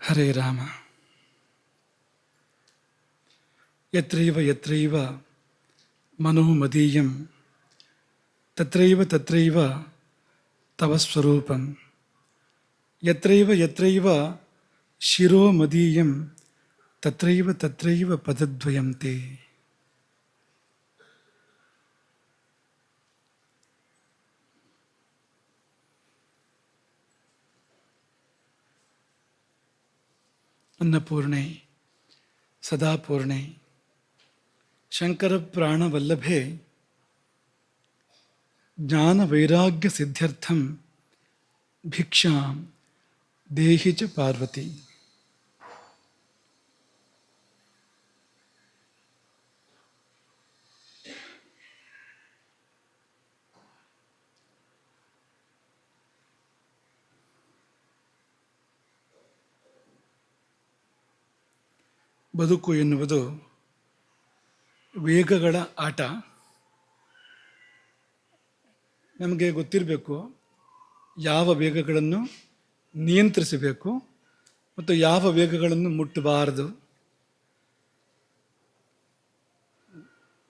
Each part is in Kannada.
ಹರೇ ರಾಮ. ಯತ್ರೈವ ಯತ್ರೈವ ಮನೋ ಮದೀಯಂ ತತ್ರೈವ ತತ್ರೈವ ತವ ಸ್ವರೂಪಂ. ಯತ್ರೈವ ಯತ್ರೈವ ಶಿರೋ ಮದೀಯಂ ತತ್ರೈವ ತತ್ರೈವ ಪದದ್ವಯಂ ತೇ. ಅನ್ನಪೂರ್ಣೆ ಸದಾಪೂರ್ಣೆ ಶಂಕರ ಪ್ರಾಣವಲ್ಲಭೆ ಜ್ಞಾನ ವೈರಾಗ್ಯ ಸಿದ್ಧ್ಯರ್ಥಂ ಭಿಕ್ಷಾಂ ದೇಹಿ ಚ ಪಾರ್ವತಿ. ಬದುಕು ಎನ್ನುವುದು ವೇಗಗಳ ಆಟ. ನಮಗೆ ಗೊತ್ತಿರಬೇಕು ಯಾವ ವೇಗಗಳನ್ನು ನಿಯಂತ್ರಿಸಬೇಕು ಮತ್ತು ಯಾವ ವೇಗಗಳನ್ನು ಮುಟ್ಟಬಾರದು.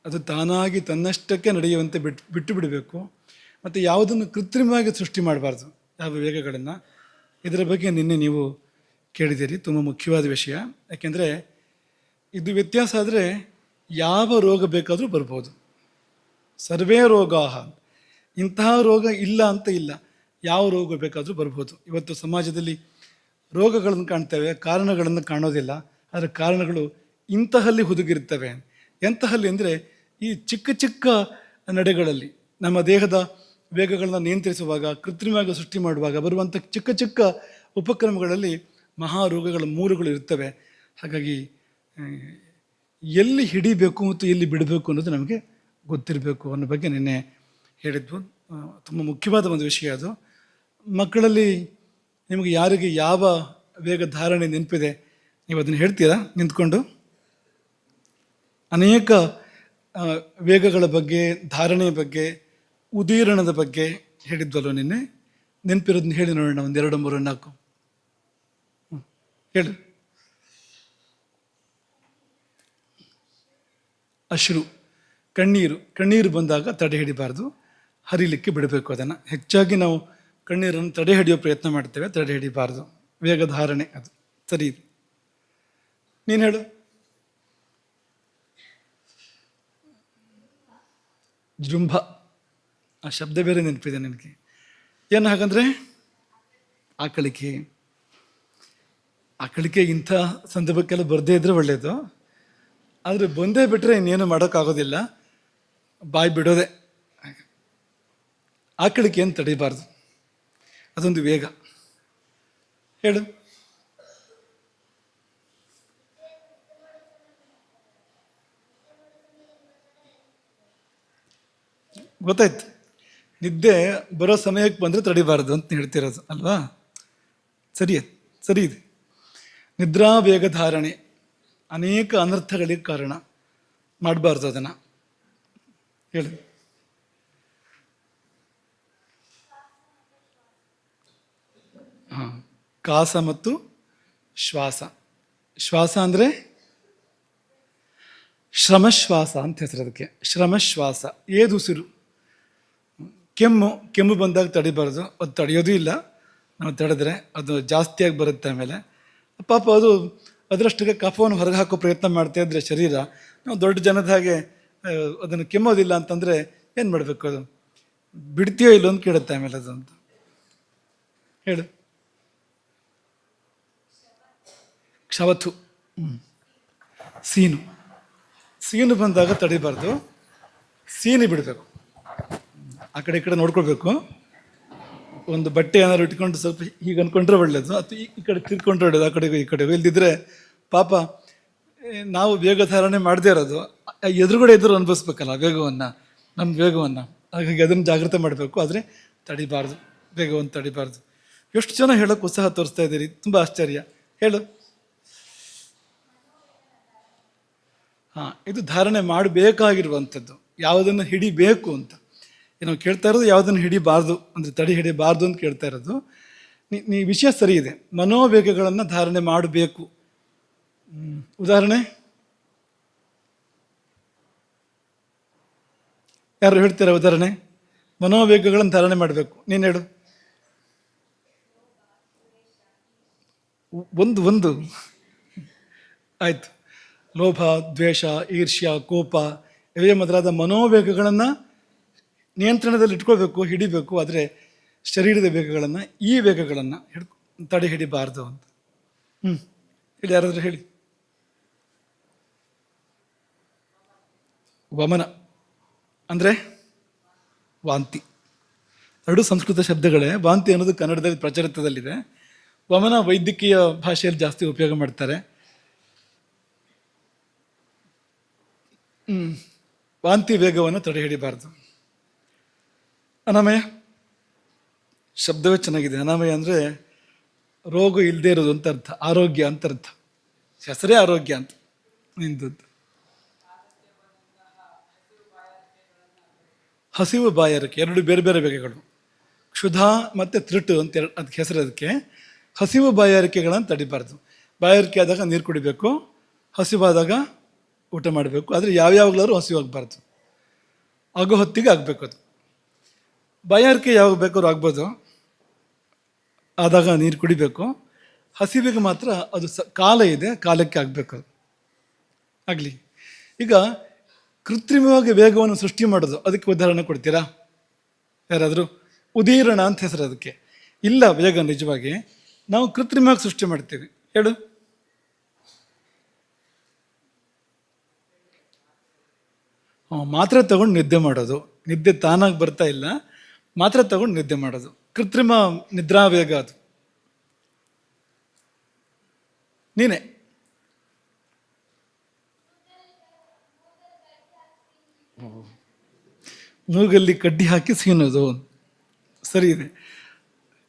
ಅದು ತಾನಾಗಿ ತನ್ನಷ್ಟಕ್ಕೆ ನಡೆಯುವಂತೆ ಬಿಟ್ಟು ಬಿಡಬೇಕು. ಮತ್ತು ಯಾವುದನ್ನು ಕೃತ್ರಿಮವಾಗಿ ಸೃಷ್ಟಿ ಮಾಡಬಾರ್ದು, ಯಾವ ವೇಗಗಳನ್ನು. ಇದರ ಬಗ್ಗೆ ನಿನ್ನೆ ನೀವು ಕೇಳಿದ್ದೀರಿ, ತುಂಬ ಮುಖ್ಯವಾದ ವಿಷಯ. ಯಾಕೆಂದರೆ ಇದು ವ್ಯತ್ಯಾಸ ಆದರೆ ಯಾವ ರೋಗ ಬೇಕಾದರೂ ಬರ್ಬೋದು. ಸರ್ವೇ ರೋಗಾಹ, ಇಂತಹ ರೋಗ ಇಲ್ಲ ಅಂತ ಇಲ್ಲ, ಯಾವ ರೋಗ ಬೇಕಾದರೂ ಬರ್ಬೋದು. ಇವತ್ತು ಸಮಾಜದಲ್ಲಿ ರೋಗಗಳನ್ನು ಕಾಣ್ತೇವೆ, ಕಾರಣಗಳನ್ನು ಕಾಣೋದಿಲ್ಲ. ಅದರ ಕಾರಣಗಳು ಇಂತಹಲ್ಲಿ ಹುದುಗಿರ್ತವೆ. ಎಂತಹಲ್ಲಿ ಅಂದರೆ ಈ ಚಿಕ್ಕ ಚಿಕ್ಕ ನಡೆಗಳಲ್ಲಿ, ನಮ್ಮ ದೇಹದ ವೇಗಗಳನ್ನು ನಿಯಂತ್ರಿಸುವಾಗ, ಕೃತ್ರಿಮವಾಗಿ ಸೃಷ್ಟಿ ಮಾಡುವಾಗ ಬರುವಂಥ ಚಿಕ್ಕ ಚಿಕ್ಕ ಉಪಕ್ರಮಗಳಲ್ಲಿ ಮಹಾರೋಗಗಳ ಮೂಲಗಳು ಇರ್ತವೆ. ಹಾಗಾಗಿ ಎಲ್ಲಿ ಹಿಡಿಬೇಕು ಮತ್ತು ಎಲ್ಲಿ ಬಿಡಬೇಕು ಅನ್ನೋದು ನಮಗೆ ಗೊತ್ತಿರಬೇಕು ಅನ್ನೋ ಬಗ್ಗೆ ನಿನ್ನೆ ಹೇಳಿದ್ವು. ತುಂಬ ಮುಖ್ಯವಾದ ಒಂದು ವಿಷಯ ಅದು. ಮಕ್ಕಳಲ್ಲಿ ನಿಮಗೆ ಯಾರಿಗೆ ಯಾವ ವೇಗ ಧಾರಣೆ ನೆನಪಿದೆ, ನೀವು ಅದನ್ನು ಹೇಳ್ತೀರಾ ನಿಂತ್ಕೊಂಡು? ಅನೇಕ ವೇಗಗಳ ಬಗ್ಗೆ, ಧಾರಣೆಯ ಬಗ್ಗೆ, ಉದೀರಣದ ಬಗ್ಗೆ ಹೇಳಿದ್ವಲ್ವ ನಿನ್ನೆ. ನೆನಪಿರೋದನ್ನ ಹೇಳಿ ನೋಡೋಣ, ಒಂದು 2, 3, 4 ಹೇಳಿ. ಅಶ್ರು, ಕಣ್ಣೀರು ಬಂದಾಗ ತಡೆ ಹಿಡಿಬಾರ್ದು, ಹರಿಲಿಕ್ಕೆ ಬಿಡಬೇಕು. ಅದನ್ನು ಹೆಚ್ಚಾಗಿ ನಾವು ಕಣ್ಣೀರನ್ನು ತಡೆ ಹಿಡಿಯೋ ಪ್ರಯತ್ನ ಮಾಡ್ತೇವೆ, ತಡೆ ಹಿಡಿಬಾರ್ದು. ವೇಗಧಾರಣೆ ಅದು ಸರಿ ಇದೆ. ನೀನು ಹೇಳು. ಜೃಂಭ, ಆ ಶಬ್ದ ಬೇರೆ ನೆನಪಿದೆ ನನಗೆ. ಏನು ಹಾಗಂದ್ರೆ ಆಕಳಿಕೆ ಇಂಥ ಸಂದರ್ಭಕ್ಕೆಲ್ಲ ಬರದೇ ಇದ್ರೆ ಒಳ್ಳೆಯದು. ಆದರೆ ಬಂದೇ ಬಿಟ್ಟರೆ ಇನ್ನೇನು ಮಾಡೋಕ್ಕಾಗೋದಿಲ್ಲ, ಬಾಯಿ ಬಿಡೋದೆ. ಆಕಳಿಕೆ ಏನು ತಡಿಬಾರ್ದು, ಅದೊಂದು ವೇಗ. ಹೇಳು. ಗೊತ್ತಾಯ್ತು. ನಿದ್ದೆ ಬರೋ ಸಮಯಕ್ಕೆ ಬಂದರೆ ತಡಿಬಾರ್ದು ಅಂತ ಹೇಳ್ತಿರೋದು ಅಲ್ವಾ? ಸರಿ ಇದೆ. ನಿದ್ರಾ ವೇಗ ಧಾರಣೆ ಅನೇಕ ಅನರ್ಥಗಳಿಗೆ ಕಾರಣ, ಮಾಡಬಾರ್ದು ಅದನ್ನು. ಹೇಳಿ. ಕಾಸ ಮತ್ತು ಶ್ವಾಸ. ಶ್ವಾಸ ಅಂದರೆ ಶ್ರಮಶ್ವಾಸ ಅಂತ ಹೆಸರು ಅದಕ್ಕೆ. ಶ್ರಮಶ್ವಾಸ, ಏದುಸಿರು. ಕೆಮ್ಮು ಬಂದಾಗ ತಡಿಬಾರ್ದು, ಅದು ತಡೆಯೋದು ಇಲ್ಲ. ನಾವು ತಡೆದ್ರೆ ಅದು ಜಾಸ್ತಿಯಾಗಿ ಬರುತ್ತೆ. ಆಮೇಲೆ ಪಾಪ ಅದು ಅದರಷ್ಟಕ್ಕೆ ಕಫವನ್ನು ಹೊರಗೆ ಹಾಕೋ ಪ್ರಯತ್ನ ಮಾಡ್ತಾ ಇದ್ರೆ ಶರೀರ, ನಾವು ದೊಡ್ಡ ಜನದ ಹಾಗೆ ಅದನ್ನು ಕೆಮ್ಮೋದಿಲ್ಲ ಅಂತಂದರೆ ಏನು ಮಾಡಬೇಕು? ಅದು ಬಿಡ್ತೀಯೋ ಇಲ್ಲೋ ಅಂತ ಕೇಳುತ್ತೆ ಆಮೇಲೆ ಅದು ಅಂತ. ಹೇಳು. ಕ್ಷವಥು, ಸೀನು ಬಂದಾಗ ತಡಿಬಾರ್ದು, ಸೀನಿ ಬಿಡಬೇಕು. ಆ ಕಡೆ ಈ ಕಡೆ ನೋಡ್ಕೊಳ್ಬೇಕು. ಒಂದು ಬಟ್ಟೆ ಏನಾದ್ರು ಇಟ್ಕೊಂಡು ಸ್ವಲ್ಪ ಹೀಗೆ ಅಂದ್ಕೊಂಡ್ರೆ ಒಳ್ಳೇದು, ಅಥವಾ ಈ ಕಡೆ ತಿರ್ಕೊಂಡ್ರೆ ಒಳ್ಳೇದು, ಆ ಕಡೆಗೂ ಈ ಕಡೆಗೂ. ಇಲ್ದಿದ್ರೆ ಪಾಪ ನಾವು ವೇಗ ಧಾರಣೆ ಮಾಡದೇ ಇರೋದು ಎದುರುಗಡೆ ಅನುಭವಿಸ್ಬೇಕಲ್ಲ ವೇಗವನ್ನು, ನಮ್ಮ ವೇಗವನ್ನು. ಹಾಗಾಗಿ ಅದನ್ನು ಜಾಗ್ರತೆ ಮಾಡಬೇಕು, ಆದರೆ ತಡಿಬಾರ್ದು, ವೇಗವನ್ನು ತಡಿಬಾರ್ದು. ಎಷ್ಟು ಜನ ಹೇಳೋಕ್ಕೆ ಉತ್ಸಾಹ ತೋರಿಸ್ತಾ ಇದ್ದೀರಿ, ತುಂಬ ಆಶ್ಚರ್ಯ. ಹೇಳು. ಇದು ಧಾರಣೆ ಮಾಡಬೇಕಾಗಿರುವಂಥದ್ದು, ಯಾವುದನ್ನು ಹಿಡಿಬೇಕು ಅಂತ. ನಾವು ಕೇಳ್ತಾ ಇರೋದು ಯಾವುದನ್ನು ಹಿಡಿಬಾರ್ದು, ಅಂದರೆ ತಡೆ ಹಿಡಿಬಾರ್ದು ಅಂತ ಕೇಳ್ತಾ ಇರೋದು. ನೀ ವಿಷಯ ಸರಿ ಇದೆ, ಮನೋವೇಗಗಳನ್ನು ಧಾರಣೆ ಮಾಡಬೇಕು. ಉದಾಹರಣೆ ಯಾರು ಹೇಳ್ತೀರಾ? ಉದಾಹರಣೆ, ಮನೋವೇಗಗಳನ್ನು ಧಾರಣೆ ಮಾಡಬೇಕು, ನೀನು ಹೇಳು. ಒಂದು ಆಯಿತು. ಲೋಭ, ದ್ವೇಷ, ಈರ್ಷ್ಯ, ಕೋಪ ಇವೇ ಮೊದಲಾದ ಮನೋವೇಗಗಳನ್ನು ನಿಯಂತ್ರಣದಲ್ಲಿ ಇಟ್ಕೊಳ್ಬೇಕು, ಹಿಡಿಬೇಕು. ಆದರೆ ಶರೀರದ ವೇಗಗಳನ್ನು, ಈ ವೇಗಗಳನ್ನು ತಡೆ ಹಿಡಿಬಾರ್ದು ಅಂತ. ಹೇಳಿ, ಯಾರಾದರೂ ಹೇಳಿ. ವಮನ ಅಂದರೆ ವಾಂತಿ. ಎರಡು ಸಂಸ್ಕೃತ ಶಬ್ದಗಳೇ. ವಾಂತಿ ಅನ್ನೋದು ಕನ್ನಡದಲ್ಲಿ ಪ್ರಚಲಿತದಲ್ಲಿದೆ. ವಮನ ವೈದ್ಯಕೀಯ ಭಾಷೆಯಲ್ಲಿ ಜಾಸ್ತಿ ಉಪಯೋಗ ಮಾಡ್ತಾರೆ. ವಾಂತಿ ವೇಗವನ್ನು ತಡೆ ಹಿಡಿಬಾರ್ದು. ಅನಾಮಯ ಶಬ್ದವೇ ಚೆನ್ನಾಗಿದೆ. ಅನಾಮಯ ಅಂದರೆ ರೋಗ ಇಲ್ಲದೆ ಇರೋದು ಅಂತ ಅರ್ಥ, ಆರೋಗ್ಯ ಅಂತ ಅರ್ಥ. ಹೆಸರೇ ಆರೋಗ್ಯ ಅಂತ ನಿಂದದ್ದು. ಹಸಿವು ಬಾಯಾರಿಕೆ ಎರಡು ಬೇರೆ ಬೇರೆ ವೇಗಗಳು. ಕ್ಷುಧಾ ಮತ್ತು ತ್ರಿಟು ಅಂತ ಅದಕ್ಕೆ ಹೆಸರು. ಅದಕ್ಕೆ ಹಸಿವು ಬಾಯಾರಿಕೆಗಳನ್ನು ತಡಿಬಾರ್ದು. ಬಾಯಾರಿಕೆ ಆದಾಗ ನೀರು ಕುಡಿಬೇಕು, ಹಸಿವಾದಾಗ ಊಟ ಮಾಡಬೇಕು. ಆದರೆ ಯಾವ್ಯಾವಾಗಲಾದ್ರೂ ಹಸಿವಾಗಬಾರ್ದು, ಆಗೋ ಹೊತ್ತಿಗೆ ಆಗಬೇಕು. ಅದು ಬಾಯಾರಿಕೆ ಯಾವಾಗ ಬೇಕಾದ್ರೂ ಆಗ್ಬೋದು, ಆದಾಗ ನೀರು ಕುಡಿಬೇಕು. ಹಸಿವಿಗೆ ಮಾತ್ರ ಅದು ಕಾಲ ಇದೆ, ಕಾಲಕ್ಕೆ ಆಗಬೇಕು. ಅದು ಆಗಲಿ. ಈಗ ಕೃತ್ರಿಮವಾಗಿ ವೇಗವನ್ನು ಸೃಷ್ಟಿ ಮಾಡೋದು, ಅದಕ್ಕೆ ಉದಾಹರಣೆ ಕೊಡ್ತೀರಾ ಯಾರಾದರೂ? ಉದೀರಣ ಅಂತ ಹೆಸರು ಅದಕ್ಕೆ. ಇಲ್ಲ ವೇಗ ನಿಜವಾಗಿ ನಾವು ಕೃತ್ರಿಮವಾಗಿ ಸೃಷ್ಟಿ ಮಾಡ್ತೀವಿ. ಹೇಳು. ಮಾತ್ರೆ ತಗೊಂಡು ನಿದ್ದೆ ಮಾಡೋದು. ನಿದ್ದೆ ತಾನಾಗಿ ಬರ್ತಾ ಇಲ್ಲ, ಮಾತ್ರೆ ತಗೊಂಡು ನಿದ್ದೆ ಮಾಡೋದು ಕೃತ್ರಿಮ ನಿದ್ರಾವೇಗ. ಅದು ನೀನೇ. ಮೂಗಲ್ಲಿ ಕಡ್ಡಿ ಹಾಕಿ ಸೀನೋದು ಸರಿ ಇದೆ.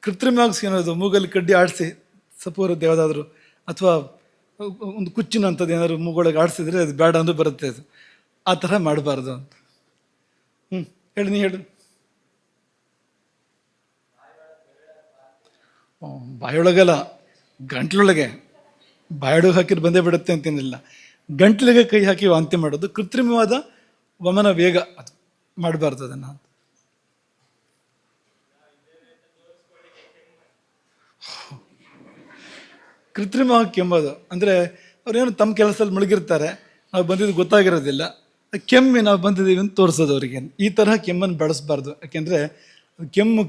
ಕೃತ್ರಿಮವಾಗಿ ಸೀನೋದು, ಮೂಗಲ್ಲಿ ಕಡ್ಡಿ ಆಡಿಸಿ ಸಪೋರದ್ದು ಯಾವುದಾದ್ರೂ, ಅಥವಾ ಒಂದು ಕುಚ್ಚಿನ ಅಂಥದ್ದು ಏನಾದ್ರು ಮೂಗೊಳಗೆ ಆಡಿಸಿದ್ರೆ ಅದು ಬೇಡ ಅಂದ್ರೂ ಬರುತ್ತೆ. ಅದು ಆ ಥರ ಮಾಡಬಾರ್ದು ಅಂತ. ಹೇಳಿ, ನೀ ಹೇಳು. ಬಾಯೊಳಗಲ್ಲ, ಗಂಟ್ಲೊಳಗೆ. ಬಾಯೊಳಗೆ ಹಾಕಿದ್ರೆ ಬಂದೇ ಬಿಡುತ್ತೆ ಅಂತೇನಿಲ್ಲ. ಗಂಟ್ಲಿಗೆ ಕೈ ಹಾಕಿ ವಾಂತಿ ಮಾಡೋದು ಕೃತ್ರಿಮವಾದ ವಮನ ವೇಗ. ಅದು ಮಾಡಬಾರ್ದು ಅದನ್ನು. ಕೃತ್ರಿಮವಾಗಿ ಕೆಮ್ಮೋದು ಅಂದರೆ ಅವ್ರೇನು ತಮ್ಮ ಕೆಲಸದಲ್ಲಿ ಮುಳುಗಿರ್ತಾರೆ, ನಾವು ಬಂದಿದ್ದು ಗೊತ್ತಾಗಿರೋದಿಲ್ಲ. ಕೆಮ್ಮಿ ನಾವು ಬಂದಿದ್ದೀವಿ ಅಂತ ತೋರಿಸೋದು ಅವರಿಗೆ. ಈ ತರಹ ಕೆಮ್ಮನ್ನು ಬೆಳೆಸಬಾರ್ದು. ಯಾಕೆಂದರೆ